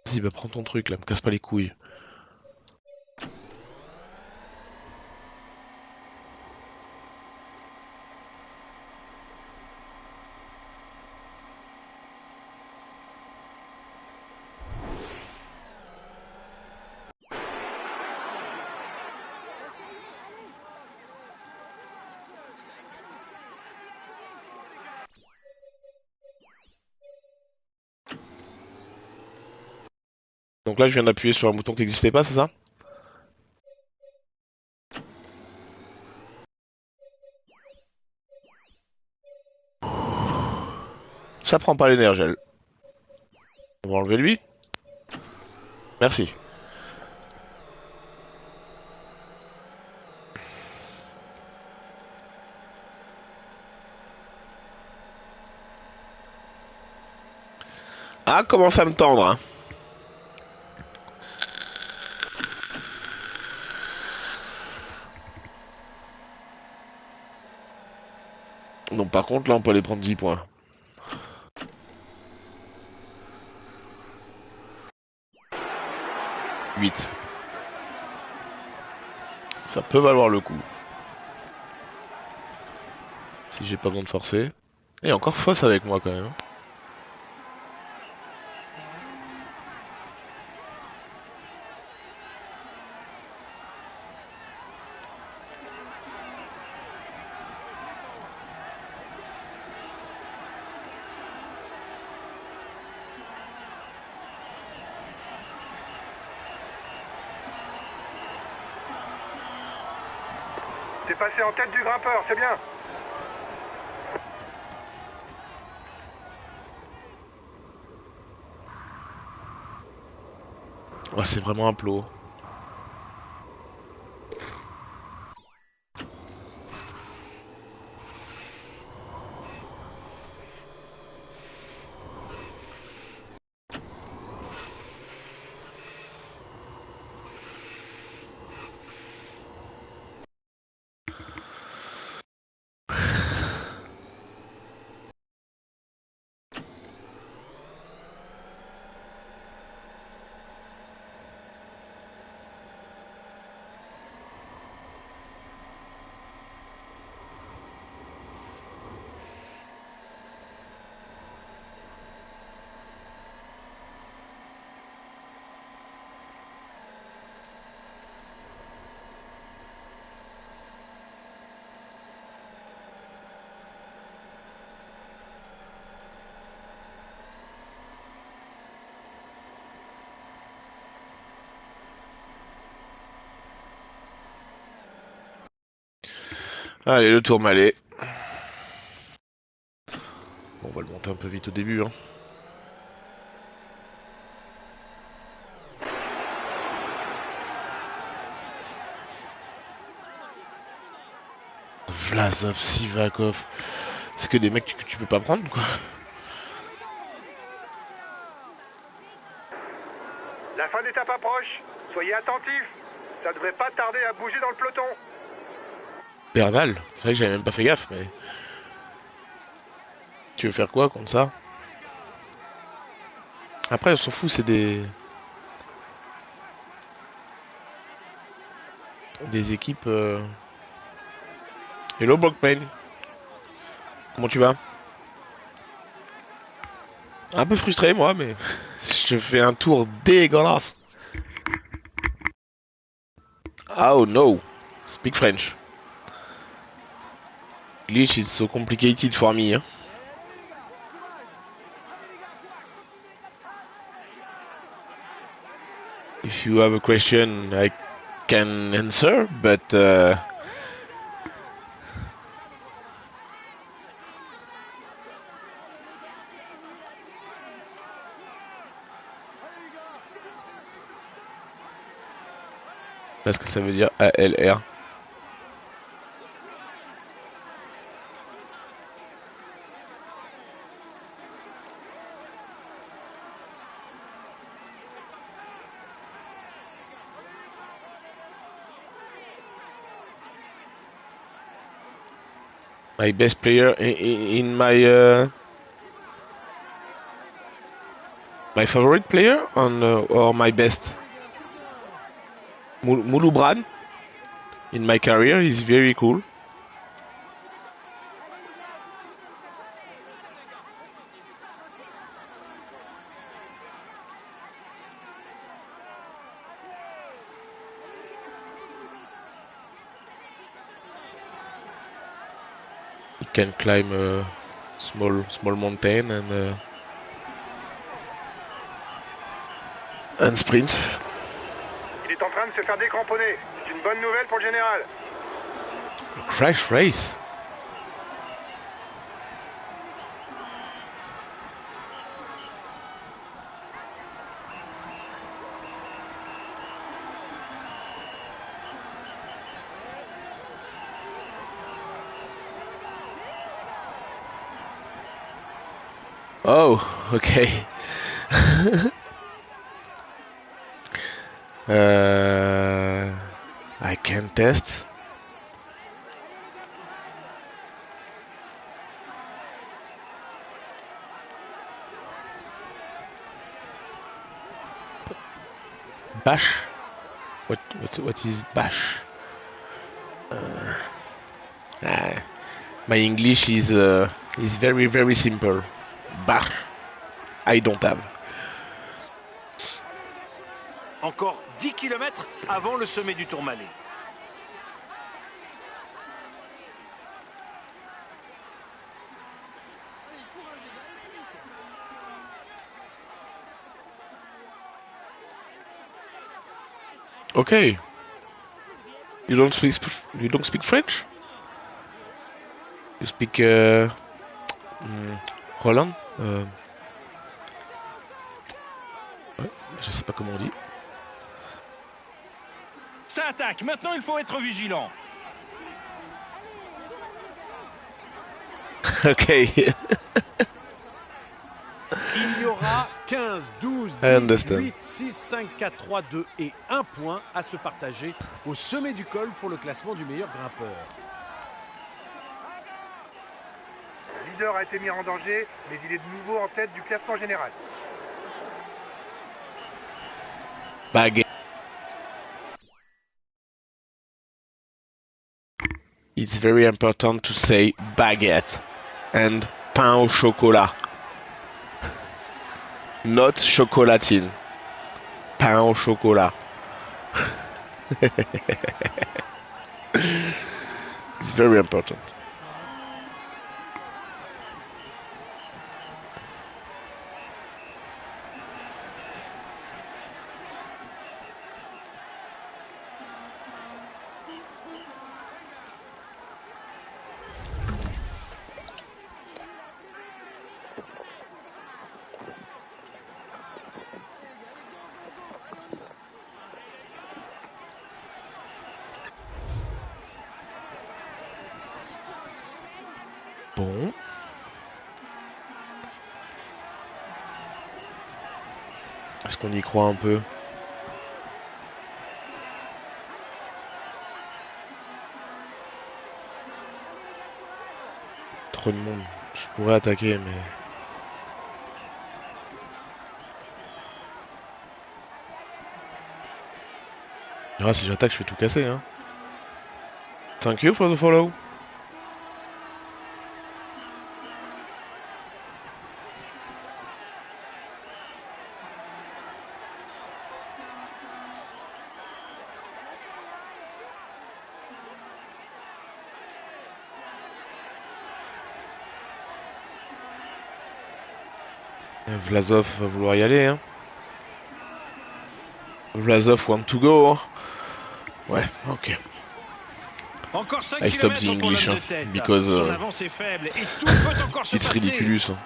Vas-y, bah prends ton truc là, me casse pas les couilles. Donc là, je viens d'appuyer sur un bouton qui n'existait pas, c'est ça? Ça prend pas l'énergel. On va enlever lui. Merci. Ah, commence à me tendre, hein. Donc par contre, là, on peut aller prendre 10 points. « 8. Ça peut valoir le coup. Si j'ai pas besoin de forcer. Et encore fausse avec moi quand même. T'es passé en tête du grimpeur, c'est bien. Ouais, c'est vraiment un plot. Allez, le Tourmalet. Bon, on va le monter un peu vite au début, hein. Vlasov, Sivakov. C'est que des mecs que tu peux pas prendre, quoi. La fin d'étape approche. Soyez attentifs. Ça devrait pas tarder à bouger dans le peloton. Bernal. C'est vrai que j'avais même pas fait gaffe, mais... Tu veux faire quoi contre ça? Après, on s'en fout, c'est des équipes... Hello, Brockman. Comment tu vas? Un peu frustré, moi, mais... Je fais un tour dégueulasse. Oh no. Speak French. English is so complicated for me, hein. If you have a question, I can answer, but parce que ça veut dire ALR. My best player in my favorite player on or my best. Mouloubran in my career is very cool. He can climb a small mountain and sprint. Il est en train de se faire décramponner. C'est une bonne nouvelle pour le général. Crash race. Oh, okay. I can test. Bash. What is bash? My English is very simple. Bash. I don't have. Encore 10 km avant le sommet du Tourmalet. Okay. You don't speak French? You speak Holland? Ouais, je sais pas comment on dit. Ça attaque, maintenant il faut être vigilant. Ok. Il y aura 15, 12, I understand. 10, 8, 6, 5, 4, 3, 2 et 1 point à se partager au sommet du col pour le classement du meilleur grimpeur. Le leader a été mis en danger, mais il est de nouveau en tête du classement général. Baguette. It's very important to say baguette and pain au chocolat. Not chocolatine. Pain au chocolat. It's very important. Bon. Est-ce qu'on y croit un peu? Trop de monde. Je pourrais attaquer, mais... Ah, si j'attaque, je fais tout casser, hein. Thank you for the follow. Vlasov va vouloir y aller, hein. Vlasov want to go. Ouais, ok. Encore 5 I stop the km pour English, l'homme hein, de tête. because Son avance est faible et tout peut encore se it's passer. ridiculous. Hein.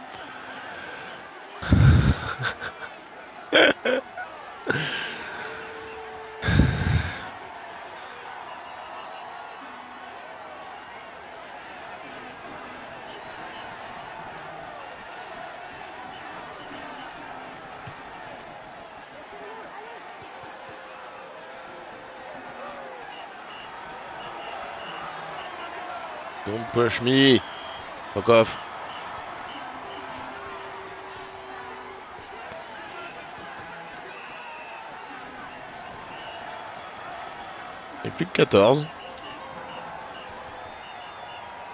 Don't push me. Fuck off. Et plus que 14.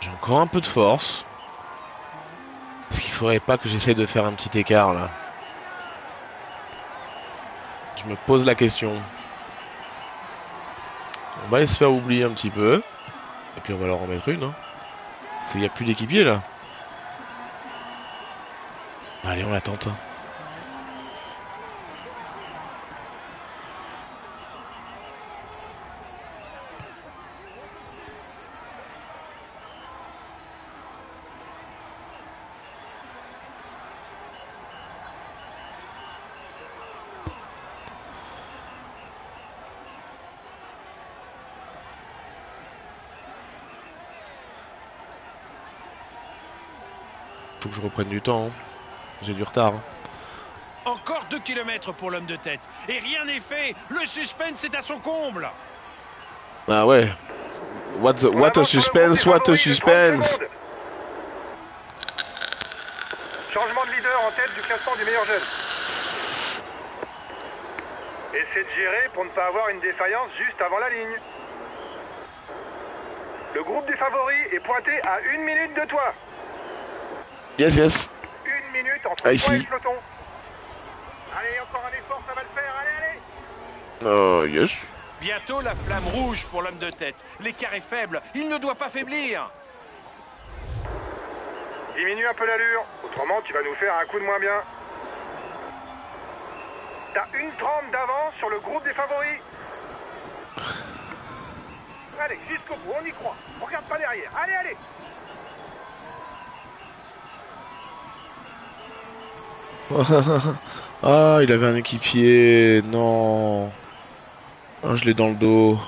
J'ai encore un peu de force. Est-ce qu'il faudrait pas que j'essaye de faire un petit écart là? Je me pose la question. On va aller se faire oublier un petit peu. Et puis on va leur en mettre une. Hein. Il n'y a plus d'équipier là. Allez, on la tente. Faut que je reprenne du temps. Hein. J'ai du retard. Hein. Encore 2 km pour l'homme de tête. Et rien n'est fait. Le suspense est à son comble. Ah ouais. What a suspense, what a suspense. Changement de leader en tête du classement du meilleur jeune. Essaie de gérer pour ne pas avoir une défaillance juste avant la ligne. Le groupe des favoris est pointé à 1 minute de toi. Yes, yes. 1 minute entre I toi see. et le peloton. Allez, encore un effort, ça va le faire, allez, allez. Oh, yes. Bientôt la flamme rouge pour l'homme de tête. L'écart est faible. Il ne doit pas faiblir. Diminue un peu l'allure, autrement tu vas nous faire un coup de moins bien. T'as 1:30 d'avance sur le groupe des favoris. Allez, jusqu'au bout, on y croit. On regarde pas derrière. Allez, allez. Ah, il avait un équipier. Non. Ah, je l'ai dans le dos.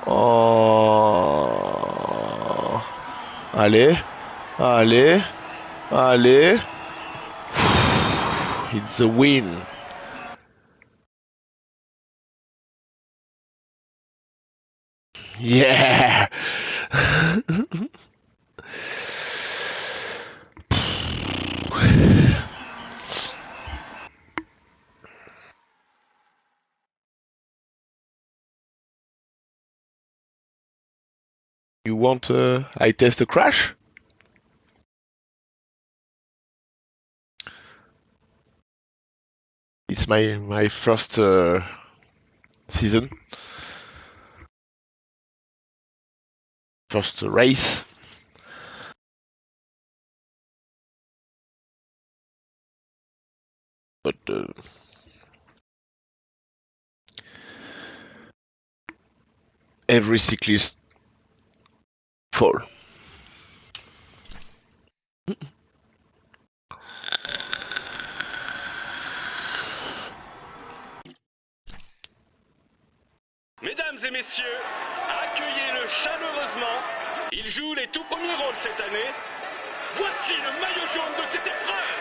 Oh. Allez. Allez. Allez. It's a win. Yeah. You want I test a crash? It's my first season. First race. But every cyclist fall. Mesdames et messieurs, accueillez-le chaleureusement. Il joue les tout premiers rôles cette année. Voici le maillot jaune de cette épreuve.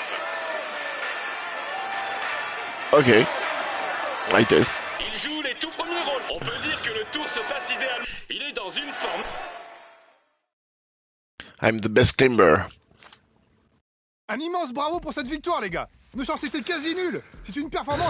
Ok. I test. Il joue les tout premiers rôles. On peut dire que le tour se passe idéalement. Il est dans une forme. I'm the best climber. Un immense bravo pour cette victoire, les gars. Nos chances étaient quasi nulles. C'est une performance.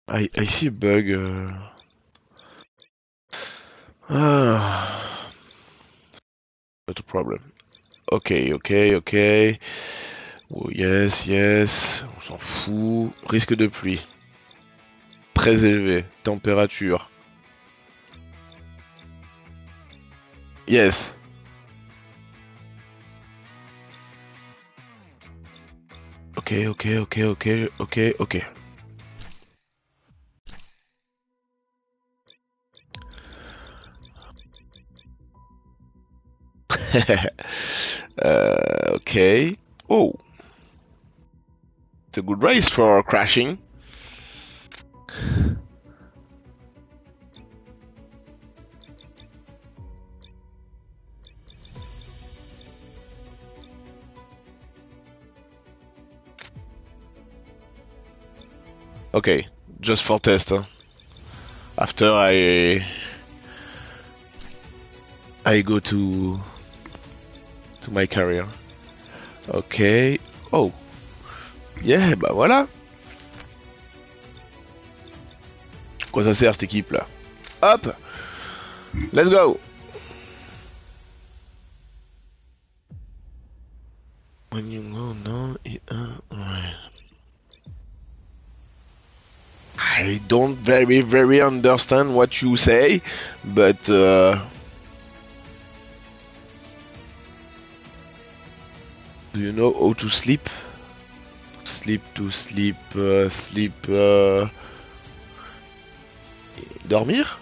I see a bug. Not a problem. Ok. Oh, yes. On s'en fout. Risque de pluie. Très élevé. Température. Yes. Ok. Okay. Oh. It's a good race for crashing. Okay, just for test. Huh? After I go to my career. Ok. Oh. Yeah, bah voilà. Quoi ça sert cette équipe là? Hop. Let's go. When you go down, right. I don't very understand what you say, but do you know how to sleep? sleep. Dormir?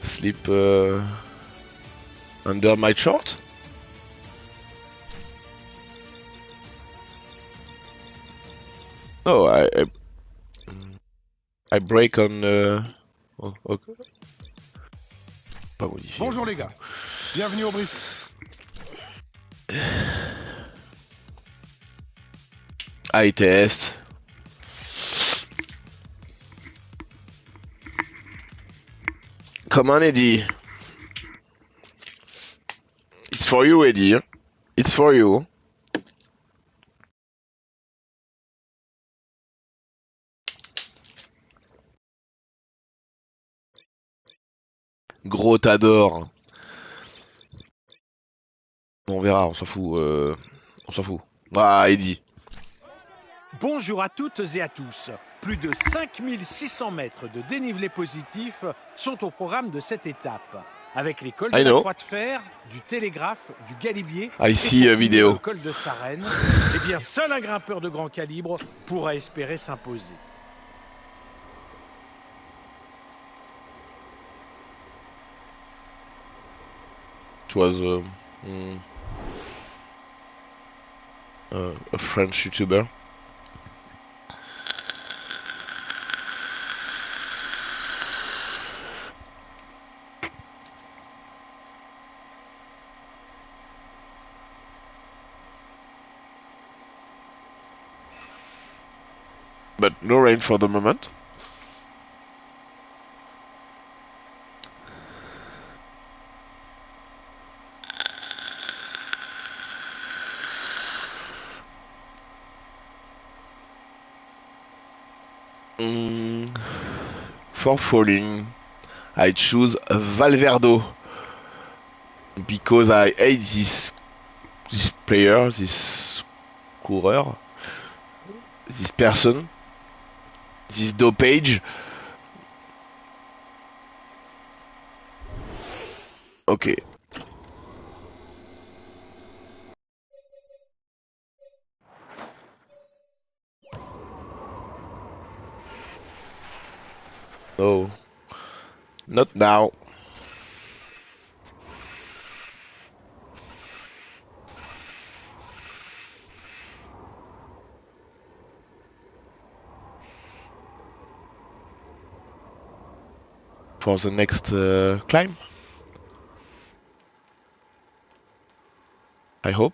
Sleep under my short? Oh, I break on. Oh, okay. Pas modifié. Bonjour les gars. Bienvenue au brief. Eye test. Come on, Eddie. It's for you, Eddie. It's for you. Gros, t'adore. On verra, on s'en fout. On s'en fout. Ah, Eddie. Bonjour à toutes et à tous. Plus de 5600 mètres de dénivelé positif sont au programme de cette étape. Avec les cols de la Croix de Fer, du Télégraphe, du Galibier I see a video. le col de Sarenne, eh bien seul un grimpeur de grand calibre pourra espérer s'imposer. It was a French YouTuber. But no rain for the moment. For falling, I choose Valverde because I hate this player, this coureur, this person, this dopage. Okay. No. Not now. For the next climb. I hope.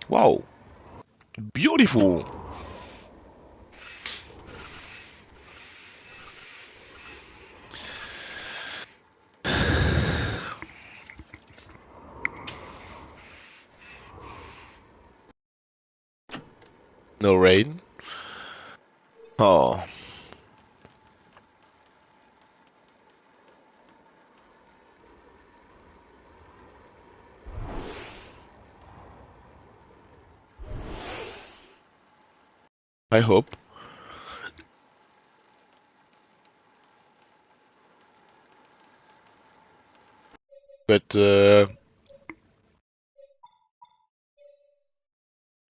Wow. Beautiful. No rain. Oh. I hope. But the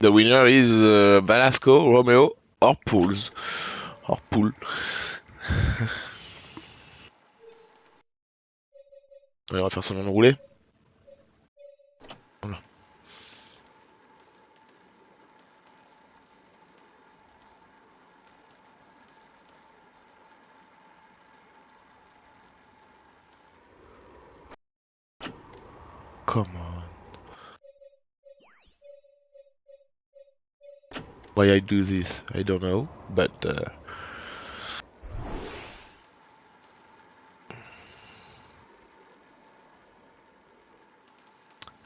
winner is Velasco, Romeo, or Pouls. Or Poul. Allez, on va faire semblant de rouler. Voilà. Come on. Why I do this, I don't know, but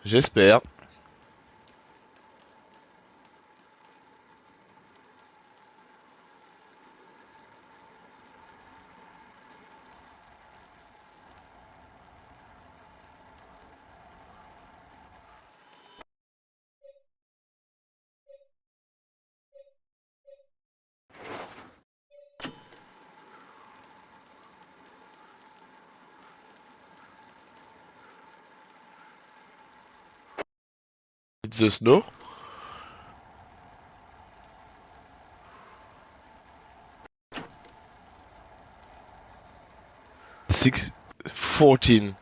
j'espère. It's the snow. 14.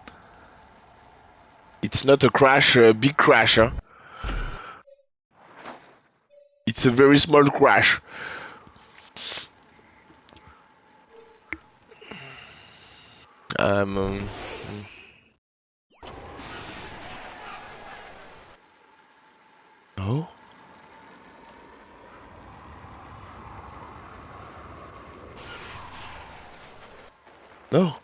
It's not a crash, a big crash. Huh? It's a very small crash. Oh. No.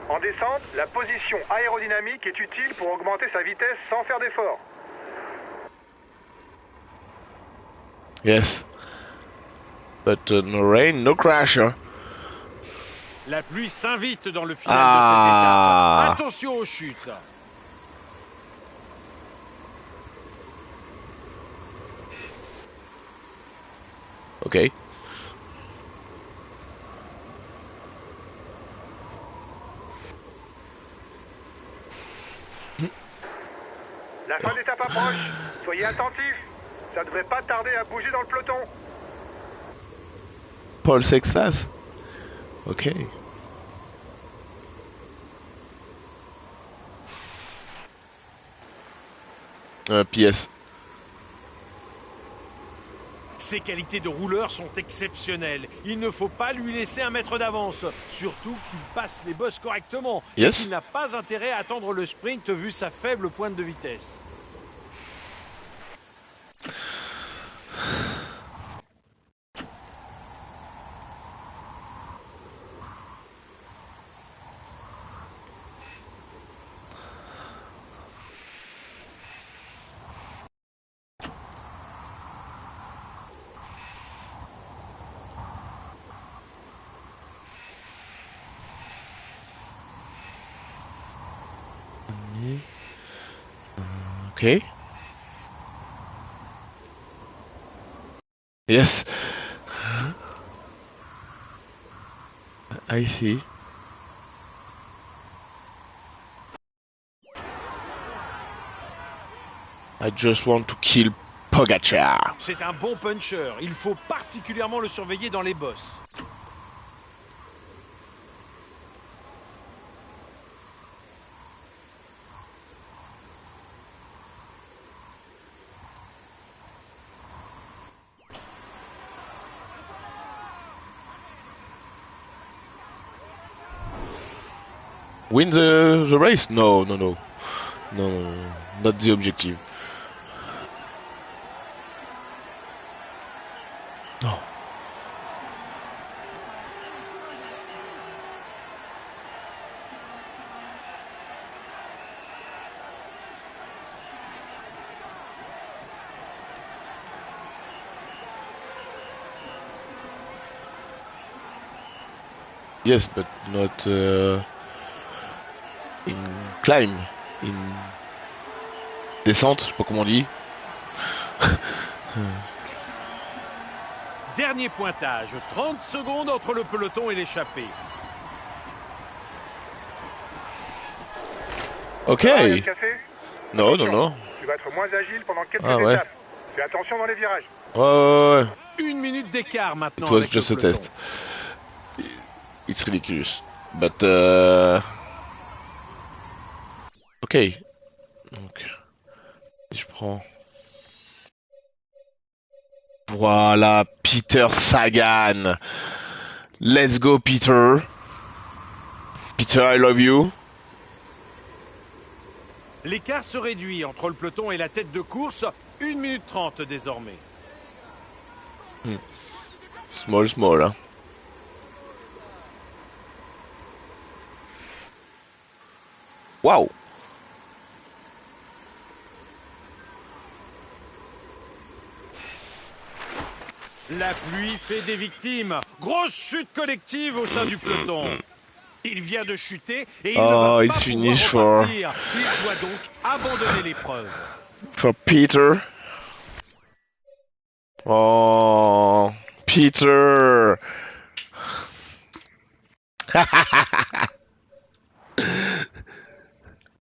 En descente, la position aérodynamique est utile pour augmenter sa vitesse sans faire d'effort. Yes. But no rain, no crash. Hein? La pluie s'invite dans le final de Ah. cette étape. Attention aux chutes. Ok. La fin d'étape approche. Soyez attentifs. Ça devrait pas tarder à bouger dans le peloton. Paul Sexas. Ok. PS. Ses qualités de rouleur sont exceptionnelles. Il ne faut pas lui laisser un mètre d'avance. Surtout qu'il passe les bosses correctement. Yes. Il n'a pas intérêt à attendre le sprint vu sa faible pointe de vitesse. Okay. Yes. I see. I just want to kill Pogacar. C'est un bon puncher. Il faut particulièrement le surveiller dans les bosses. Win the race? No, no, no. No, no, no. Not the objective. No. Yes, but not in climb, in descente, je sais pas comment on dit. Dernier pointage. 30 secondes entre le peloton et l'échappée. Ok. Rien de cassé? Non, non, Attention, non. Tu vas être moins agile pendant quelques Ah ouais. étapes. Fais attention dans les virages. Ouais, ouais, ouais. 1 minute d'écart maintenant. It was avec just le a peloton. test. It's ridiculous. But ok. Donc, si je prends. Voilà, Peter Sagan. Let's go, Peter. Peter, I love you. L'écart se réduit entre le peloton et la tête de course. 1 minute 30 désormais. Small, small, hein. Waouh. La pluie fait des victimes. Grosse chute collective au sein du peloton. Il vient de chuter et il ne Oh, va it's pas finished pouvoir for- repartir. Il doit donc abandonner l'épreuve. For Peter. Oh, Peter.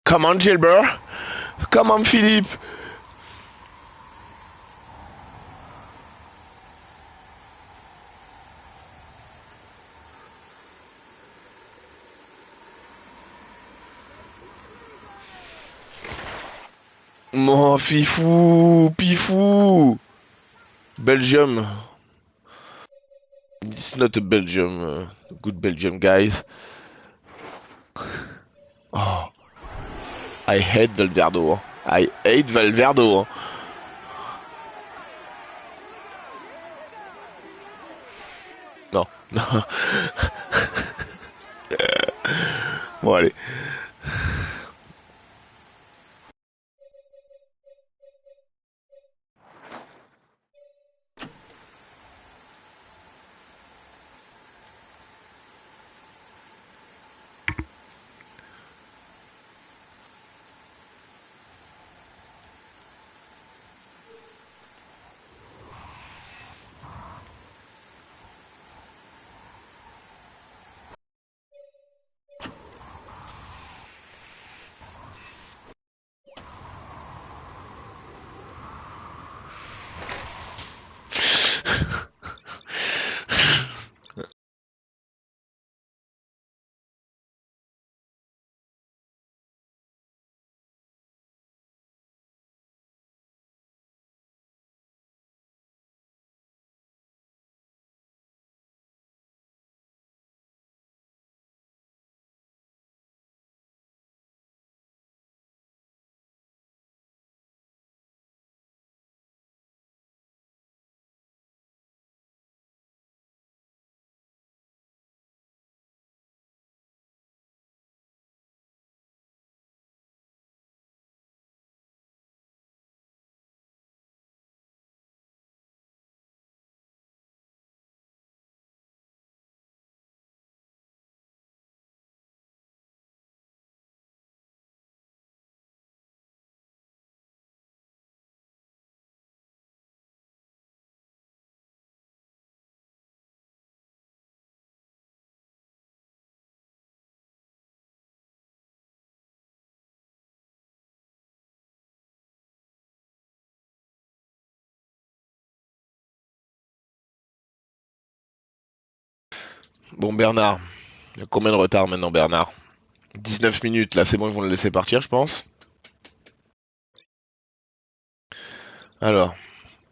Come on, Gilbert. Come on, Philippe. Mon fifou, pifou. Belgium. It's not a Belgium. Good Belgium, guys. Oh. I hate Valverdo. I hate Valverdo. Non, non. Bon, allez. Bon, Bernard. Il y a combien de retard maintenant, Bernard? 19 minutes, là, c'est bon, ils vont le laisser partir, je pense. Alors,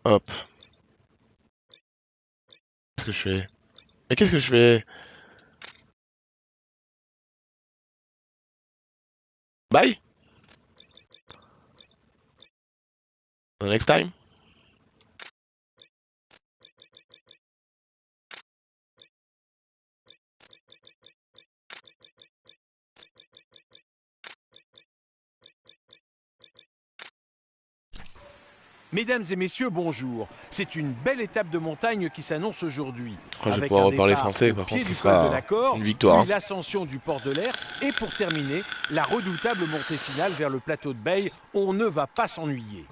hop. Qu'est-ce que je fais? Mais qu'est-ce que je fais? Bye? The next time? Mesdames et messieurs, bonjour. C'est une belle étape de montagne qui s'annonce aujourd'hui. Je vais Avec pouvoir un reparler départ français, au par pied contre, du ce col de sera l'Accord, une victoire. puis l'ascension du port de l'Ers et pour terminer, la redoutable montée finale vers le plateau de Bay. On ne va pas s'ennuyer.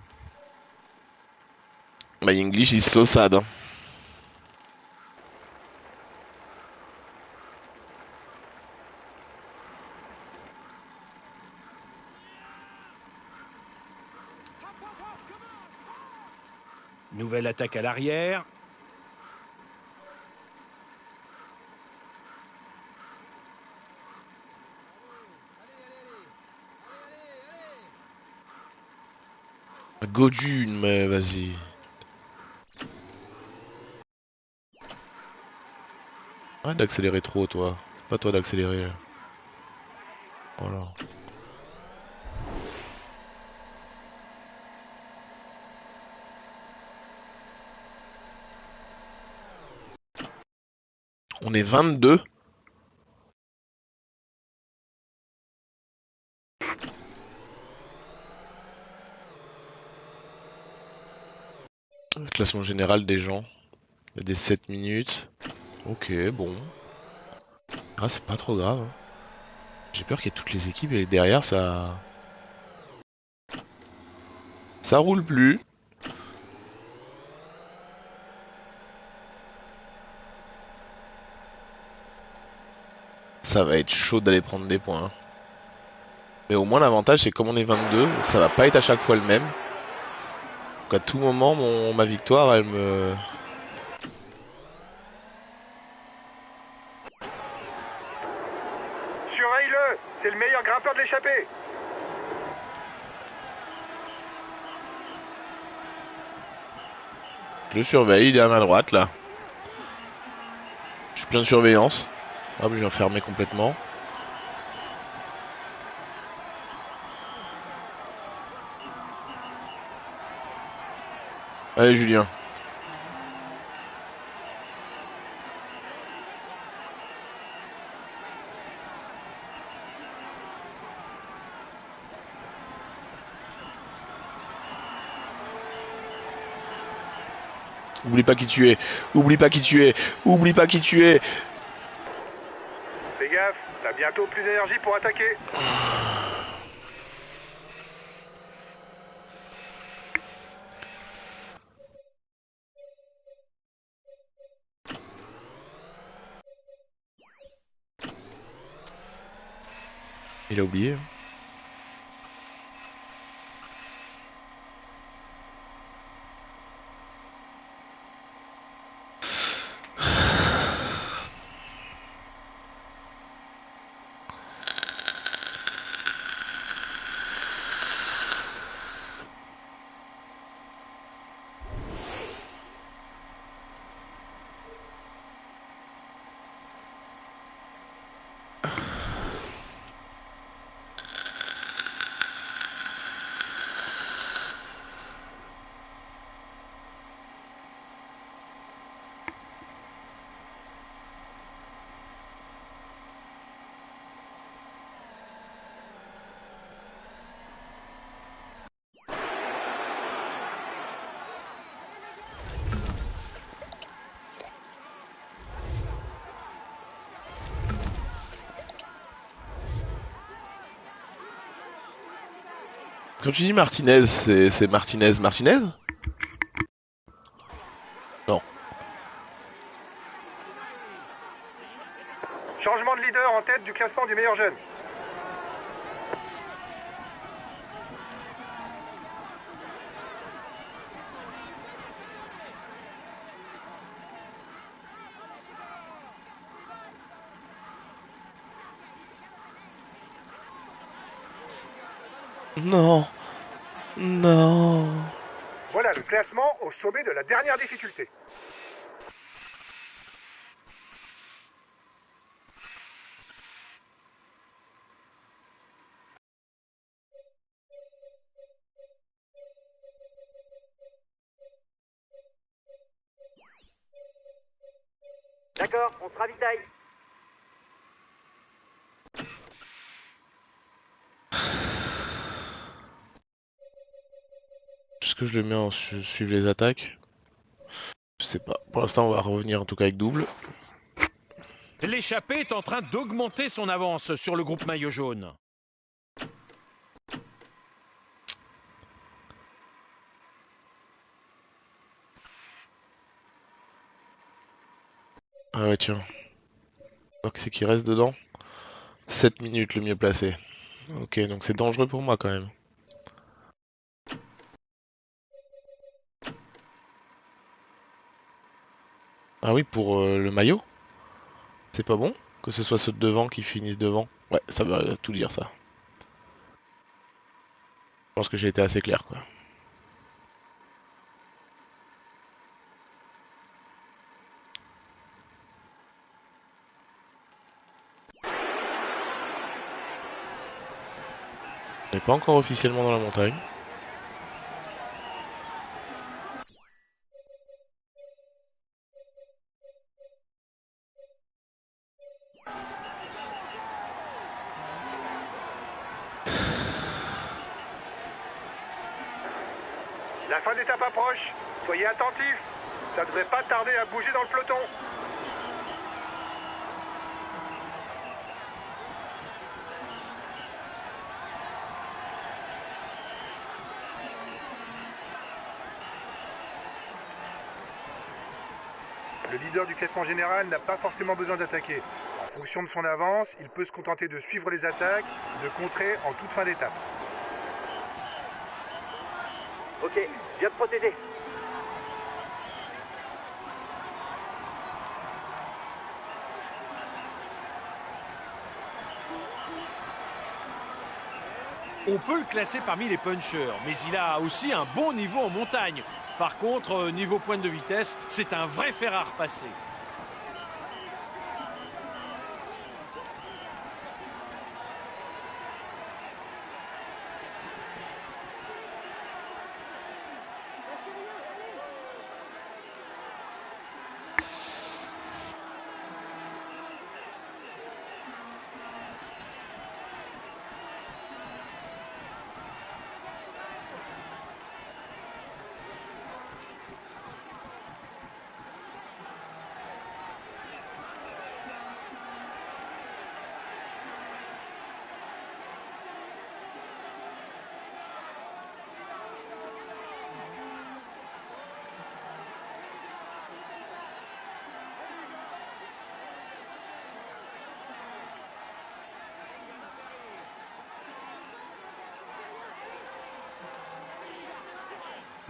My English is so sad. Hein. Nouvelle attaque à l'arrière. Godune, mais vas-y. Arrête d'accélérer trop, toi. C'est pas toi d'accélérer. Là. Voilà. On est 22. Classement général des gens. Il y a des 7 minutes. Ok, bon. Ah, c'est pas trop grave. Hein. J'ai peur qu'il y ait toutes les équipes et derrière ça... Ça roule plus. Ça va être chaud d'aller prendre des points. Hein. Mais au moins l'avantage c'est comme on est 22, ça va pas être à chaque fois le même. Donc à tout moment ma victoire elle me... Surveille-le, c'est le meilleur grimpeur de l'échappée. Je surveille, il est à ma droite là. Je suis plein de surveillance. Hop, je vais fermer complètement. Allez Julien. Oublie pas qui tu es. Oublie pas qui tu es. Oublie pas qui tu es. Fais gaffe, t'as bientôt plus d'énergie pour attaquer. Il a oublié. Quand tu dis Martinez, c'est Martinez Martinez? Non. Changement de leader en tête du classement du meilleur jeune. Non. Non. Voilà le classement au sommet de la dernière difficulté. D'accord, on se ravitaille. Est-ce que je le mets en suivre les attaques? Je sais pas. Pour l'instant, on va revenir en tout cas avec double. L'échappée est en train d'augmenter son avance sur le groupe maillot jaune. Ah ouais, tiens. Donc c'est qui reste dedans? 7 minutes le mieux placé. Ok, donc c'est dangereux pour moi quand même. Ah oui, pour le maillot? C'est pas bon? Que ce soit ceux de devant qui finissent devant? Ouais, ça va tout dire ça. Je pense que j'ai été assez clair quoi. On n'est pas encore officiellement dans la montagne. La fin d'étape approche. Soyez attentifs. Ça devrait pas tarder à bouger dans le peloton. Le leader du classement général n'a pas forcément besoin d'attaquer. En fonction de son avance, il peut se contenter de suivre les attaques, de contrer en toute fin d'étape. Ok, je viens de procéder. On peut le classer parmi les punchers, mais il a aussi un bon niveau en montagne. Par contre, niveau pointe de vitesse, c'est un vrai fer à repasser.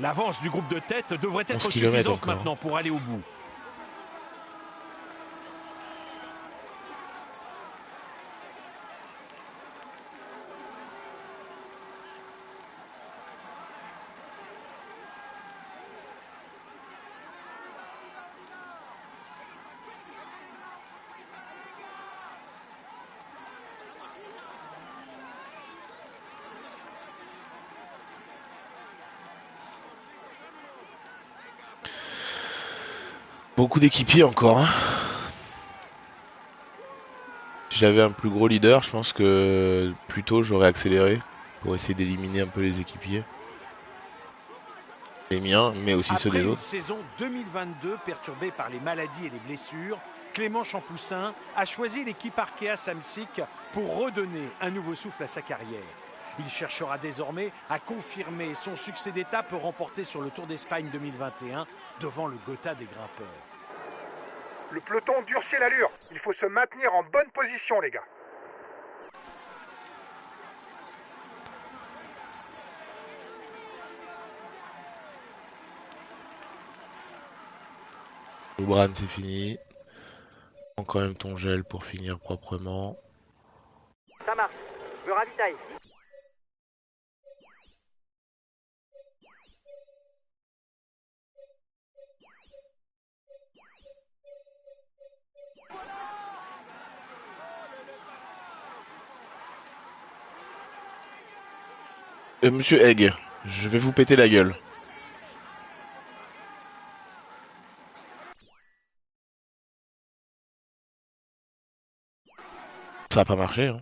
L'avance du groupe de tête devrait être 11 kilomètres suffisante encore. maintenant pour aller au bout. Beaucoup d'équipiers encore. Hein. Si j'avais un plus gros leader, je pense que plus tôt j'aurais accéléré pour essayer d'éliminer un peu les équipiers. Les miens, mais aussi ceux Après des une autres. saison 2022 perturbée par les maladies et les blessures, Clément Champoussin a choisi l'équipe Arkea Samsic pour redonner un nouveau souffle à sa carrière. Il cherchera désormais à confirmer son succès d'étape remporté sur le Tour d'Espagne 2021 devant le Gotha des grimpeurs. Le peloton durcit l'allure. Il faut se maintenir en bonne position, les gars. Bran, c'est fini. Prends quand même ton gel pour finir proprement. Ça marche. Je me ravitaille. Monsieur Egg, je vais vous péter la gueule. Ça a pas marché, hein.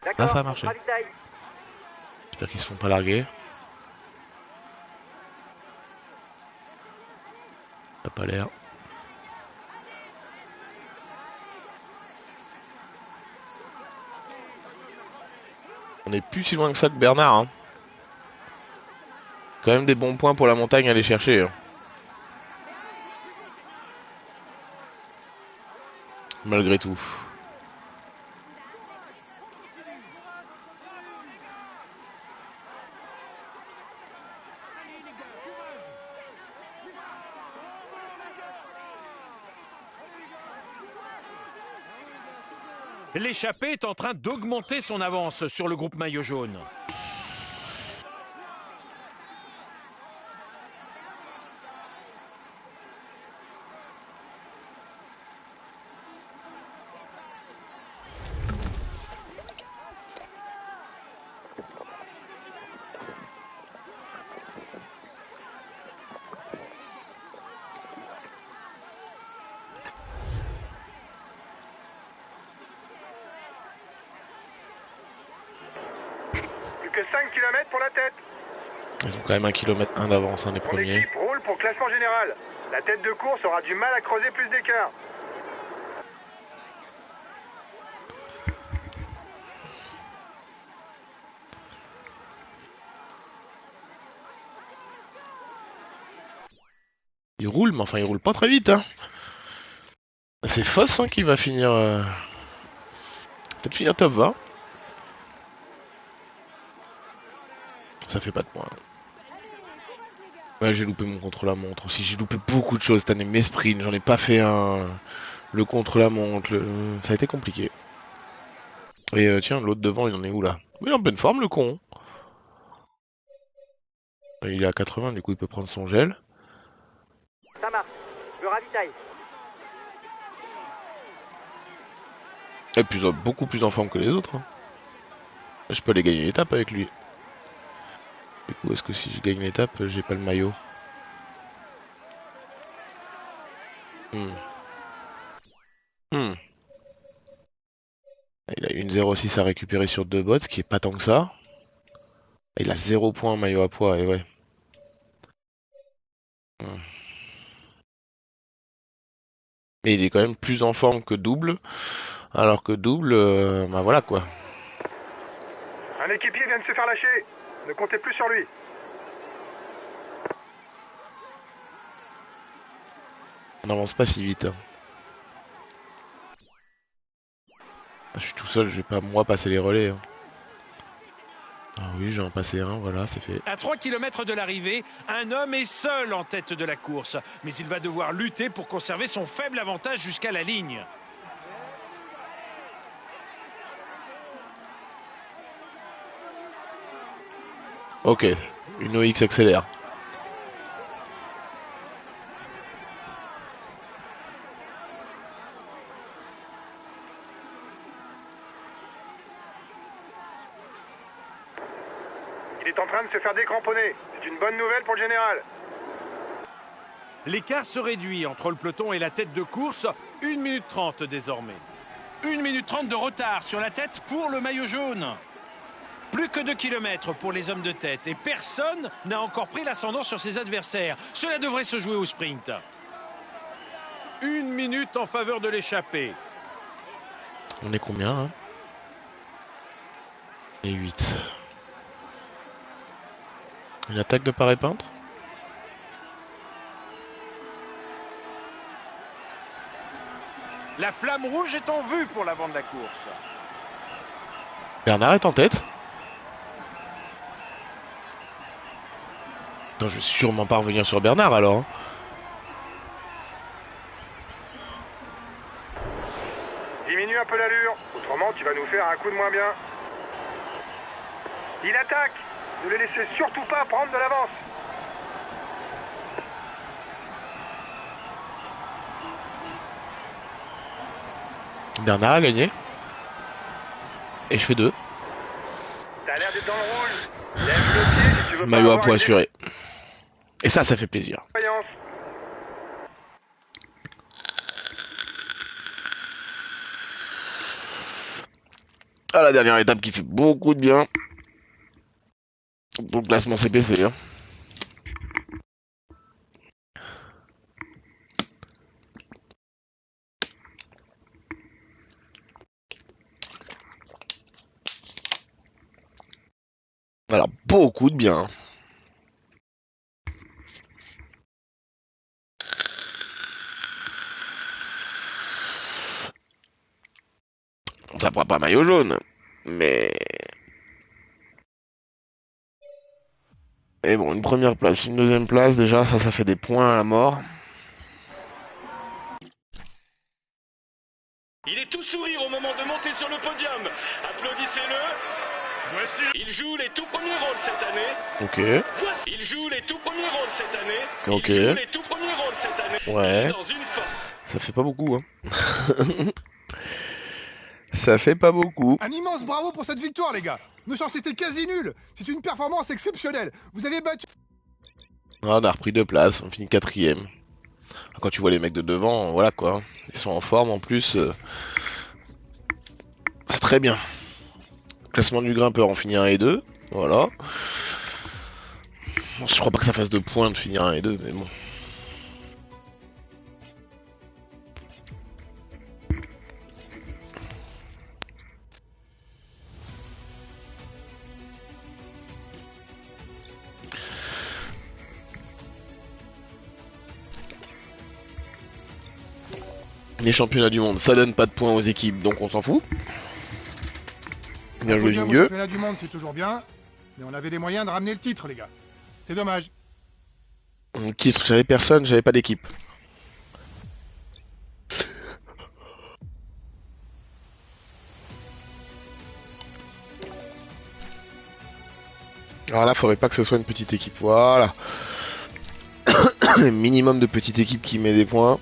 D'accord, ça a on se marché. ravitaille. J'espère qu'ils se font pas larguer. Ça a pas l'air. On est plus si loin que ça que Bernard, hein. Quand même des bons points pour la montagne à aller chercher, hein. Malgré tout. L'échappée est en train d'augmenter son avance sur le groupe maillot jaune. Plus que 5 km pour la tête. Ils ont quand même 1 km 1 d'avance, hein, les Mon premiers. équipe roule pour classement général. La tête de course aura du mal à creuser plus d'écart. Il roule, mais enfin il roule pas très vite, hein. C'est Foss, hein, qui va finir... peut-être finir top 20. Ça fait pas de points. Ouais, j'ai loupé mon contre-la-montre aussi. J'ai loupé beaucoup de choses cette année. Mes sprints, j'en ai pas fait un. Le contre-la-montre, ça a été compliqué. Et tiens, l'autre devant, il en est où là? Il est en bonne forme, le con. Il est à 80, du coup, il peut prendre son gel. Ça marche. Je ravitaille. Et puis, beaucoup plus en forme que les autres. Hein. Je peux aller gagner l'étape avec lui. Du coup, est-ce que si je gagne l'étape, j'ai pas le maillot? Hmm. Il a une 0,6 à récupérer sur 2 bots, ce qui est pas tant que ça. Il a 0 points maillot à poids, et ouais. Mais il est quand même plus en forme que double. Alors que double, bah voilà quoi. Un équipier vient de se faire lâcher. Ne comptez plus sur lui. On n'avance pas si vite. Hein. Je suis tout seul, je vais pas moi passer les relais. Hein. Ah oui, j'ai en passé un, voilà, c'est fait. À 3 km de l'arrivée, un homme est seul en tête de la course. Mais il va devoir lutter pour conserver son faible avantage jusqu'à la ligne. Ok, une OX accélère. Il est en train de se faire décramponner. C'est une bonne nouvelle pour le général. L'écart se réduit entre le peloton et la tête de course. 1 minute 30 désormais. 1 minute 30 de retard sur la tête pour le maillot jaune. Plus que 2 km pour les hommes de tête et personne n'a encore pris l'ascendant sur ses adversaires. Cela devrait se jouer au sprint. 1 minute en faveur de l'échappée. On est combien hein? Et 8. Une attaque de part et peintre? La flamme rouge est en vue pour l'avant de la course. Bernard est en tête. Non, je vais sûrement pas revenir sur Bernard alors. Hein. Diminue un peu l'allure, autrement tu vas nous faire un coup de moins bien. Il attaque. Ne le laissez surtout pas prendre de l'avance. Bernard a gagné. Et je fais 2. T'as l'air d'être dans le rouge. Lève le pied si tu veux pas Maillot à avoir poids une assuré. Et ça fait plaisir. défaillance. Ah, la dernière étape qui fait beaucoup de bien. Pour le classement CPC. Hein. Voilà, beaucoup de bien. Ça prend pas maillot jaune, mais... Et bon, une première place, une deuxième place, déjà, ça fait des points à la mort. Il est tout sourire au moment de monter sur le podium. Applaudissez-le. Voici. Il joue les tout premiers rôles cette année. Ok, Voici. Il joue les tout premiers rôles cette année. Ok. Il joue les tout premiers rôles cette année. Ouais. Il est dans une force. ça fait pas beaucoup, hein. Ça fait pas beaucoup. Un immense bravo pour cette victoire, les gars. Nos chances étaient quasi nulles. C'est une performance exceptionnelle. Vous avez battu... Ah, on a repris 2 places, on finit 4ème. Quand tu vois les mecs de devant, voilà quoi. Ils sont en forme en plus. C'est très bien. Classement du grimpeur, on finit 1 et 2. Voilà. Bon, je crois pas que ça fasse de points de finir 1 et 2, mais bon. Les championnats du monde, ça donne pas de points aux équipes, donc on s'en fout. Bien joué, Podium au Vingueux. championnat du monde, c'est toujours bien, mais on avait les moyens de ramener le titre, les gars. C'est dommage. Titre, j'avais personne, j'avais pas d'équipe. Alors là, faudrait pas que ce soit une petite équipe. Voilà. Minimum de petite équipe qui met des points.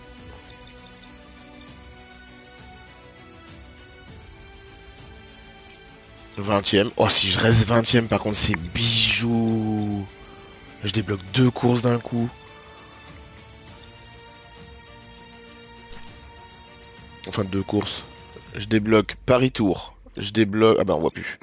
Vingtième. Oh, si je reste 20ème, par contre, c'est bijou. Je débloque 2 courses d'un coup. Enfin, 2 courses. Je débloque Paris-Tour. Je débloque... Ah bah, on voit plus.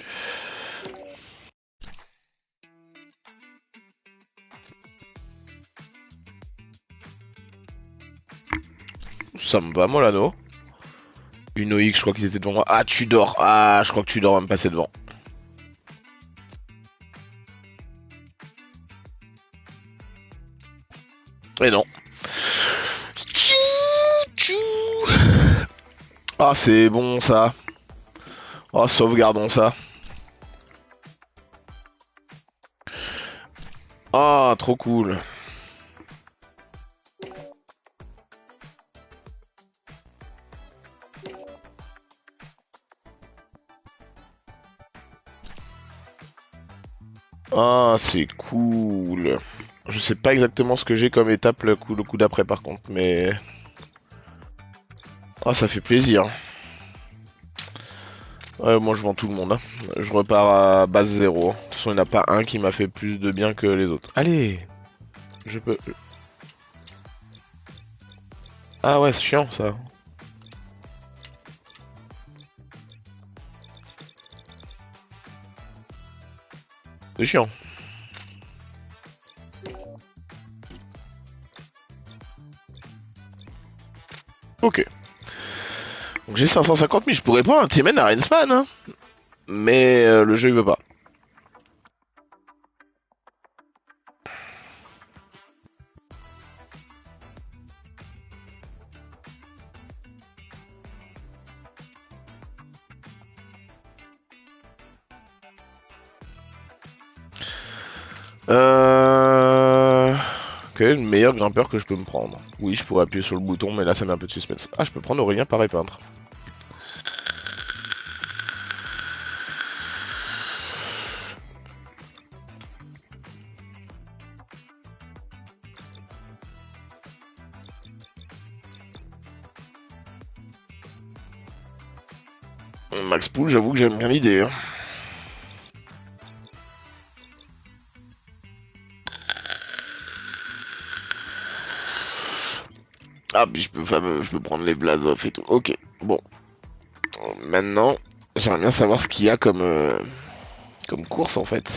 Ça me va, Molano. Une OX, je crois qu'ils étaient devant moi. Ah, tu dors. Ah, je crois que tu dors va me passer devant. Et non. Ah, c'est bon, ça. Oh, sauvegardons ça. Ah, trop cool. Ah, c'est cool. Je sais pas exactement ce que j'ai comme étape le coup d'après par contre, mais... Ah, ça fait plaisir. Ouais, moi je vends tout le monde. Hein. Je repars à base 0. De toute façon, il n'y en a pas un qui m'a fait plus de bien que les autres. Allez. Je peux... Ah ouais, c'est chiant ça. C'est chiant. Ok. Donc j'ai 550 000, je pourrais prendre un Tiemen à Rensman, hein. Mais le jeu il veut pas. Quel est le meilleur grimpeur que je peux me prendre? Oui, je pourrais appuyer sur le bouton, mais là ça met un peu de suspense. Ah, je peux prendre Aurélien pareil peintre. Max Pool, j'avoue que j'aime bien l'idée. Hein. Ah, puis je peux prendre les Blazov et tout. Ok, bon. Maintenant, j'aimerais bien savoir ce qu'il y a comme course en fait.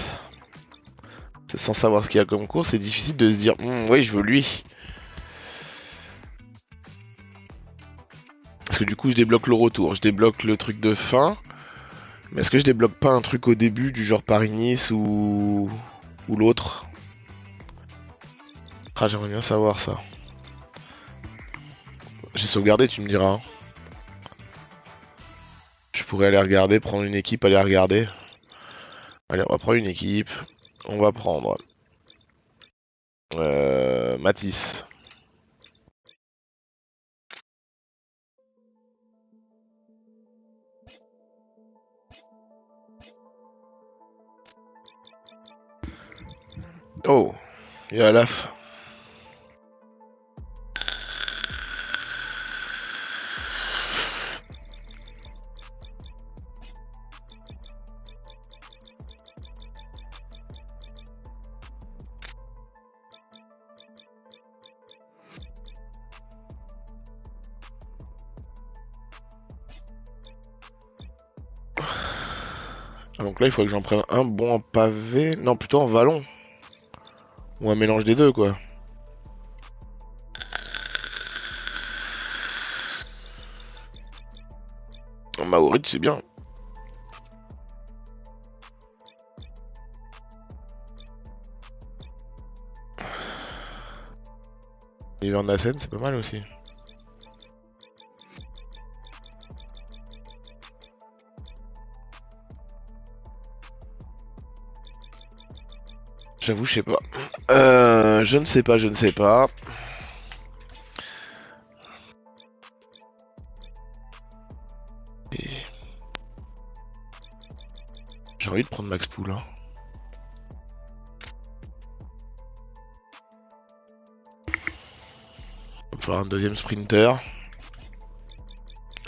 Sans savoir ce qu'il y a comme course, c'est difficile de se dire, oui, je veux lui. Parce que du coup, je débloque le retour, je débloque le truc de fin. Mais est-ce que je débloque pas un truc au début du genre Paris-Nice ou l'autre? Ah, j'aimerais bien savoir ça. J'ai sauvegardé, tu me diras. Hein. Je pourrais aller regarder, prendre une équipe, aller regarder. Allez, on va prendre une équipe. On va prendre Matisse. Oh, il y a Laf. Donc là, il faudrait que j'en prenne un bon en pavé. Non, plutôt en vallon. Ou un mélange des deux, quoi. En Maorit, c'est bien. L'hiver Nassen, c'est pas mal aussi. J'avoue, je sais pas. Je ne sais pas, je ne sais pas. Et... J'ai envie de prendre Max Pool. Hein. Il va falloir un deuxième sprinter.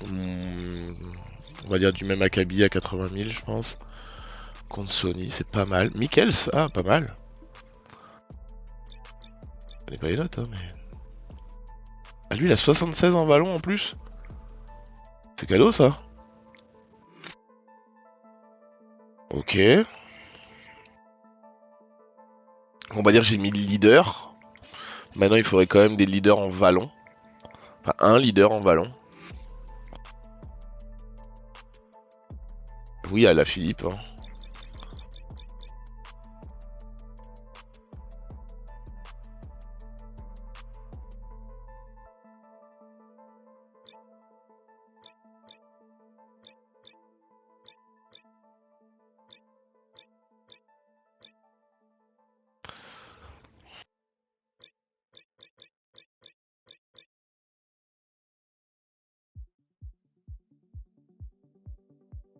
On va dire du même acabit à 80 000, je pense. Contre Sony, c'est pas mal. Mikkels, ah, pas mal. Je connais pas les notes, hein, mais... Ah, lui, il a 76 en ballon en plus. C'est cadeau, ça. Ok. On va dire que j'ai mis le leader. Maintenant, il faudrait quand même des leaders en vallon. Enfin, un leader en vallon. Oui, à la Philippe. Hein.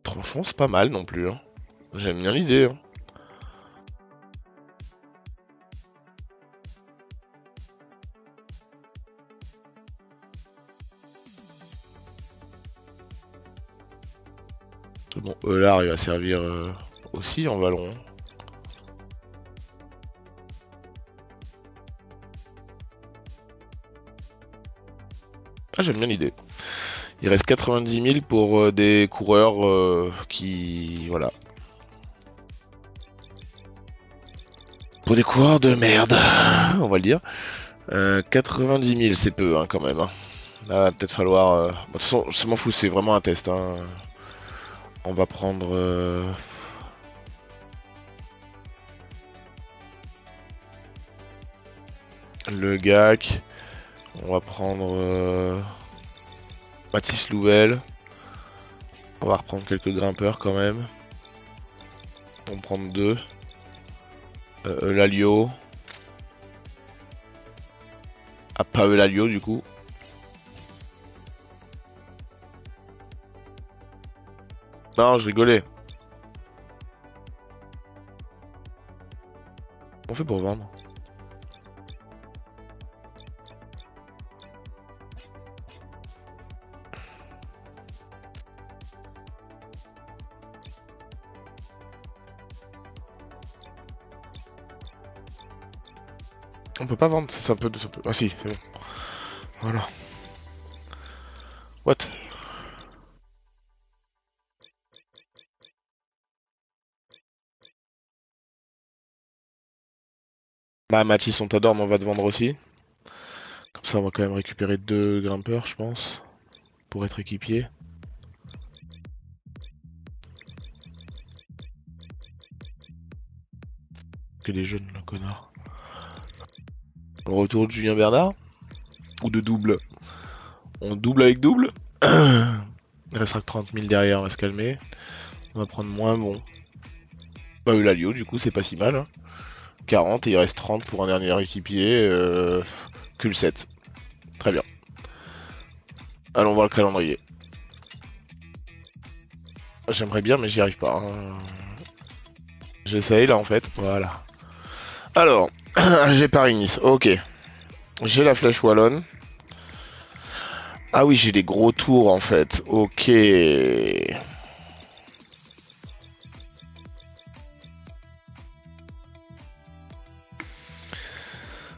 Franchement, c'est pas mal non plus. Hein. J'aime bien l'idée. Hein. Bon, Eular, il va servir aussi en vallon. Ah, j'aime bien l'idée. Il reste 90 000 pour des coureurs qui... Voilà. Pour des coureurs de merde, on va le dire. 90 000, c'est peu hein, quand même. Hein. Là, va peut-être falloir... De toute façon, je m'en fous, c'est vraiment un test. Hein. On va prendre... Le GAC. On va prendre... Mathis Louvel. On va reprendre quelques grimpeurs quand même. On va prendre 2. Eulalio. Ah, pas Eulalio du coup. Non, je rigolais. Comment on fait pour vendre? On peut pas vendre, c'est un peu... Ah si, c'est bon. Voilà. What? Bah Mathis, on t'adore, mais on va te vendre aussi. Comme ça, on va quand même récupérer 2 grimpeurs, je pense. Pour être équipier. Que des jeunes, le connard. On retourne de Julien Bernard? Ou de double? On double avec double? Il restera que 30 000 derrière, on va se calmer. On va prendre moins bon. Bah Eulalio, du coup, c'est pas si mal. Hein. 40 et il reste 30 pour un dernier équipier. Que le 7. Très bien. Allons voir le calendrier. J'aimerais bien, mais j'y arrive pas. Hein. J'essaye là en fait. Voilà. Alors, j'ai Paris-Nice. Ok. J'ai la flèche wallonne. Ah oui, j'ai des gros tours en fait. Ok.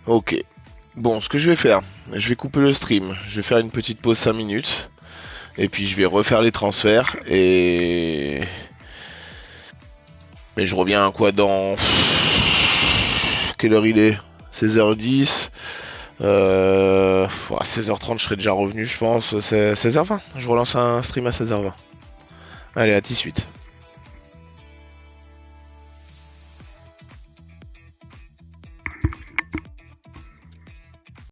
Ok. Bon, ce que je vais faire, je vais couper le stream. Je vais faire une petite pause 5 minutes. Et puis je vais refaire les transferts. Et... Mais je reviens quoi dans... Quelle heure il est? 16h10. À 16h30 je serai déjà revenu je pense. C'est 16h20. Je relance un stream à 16h20. Allez, à tout de suite.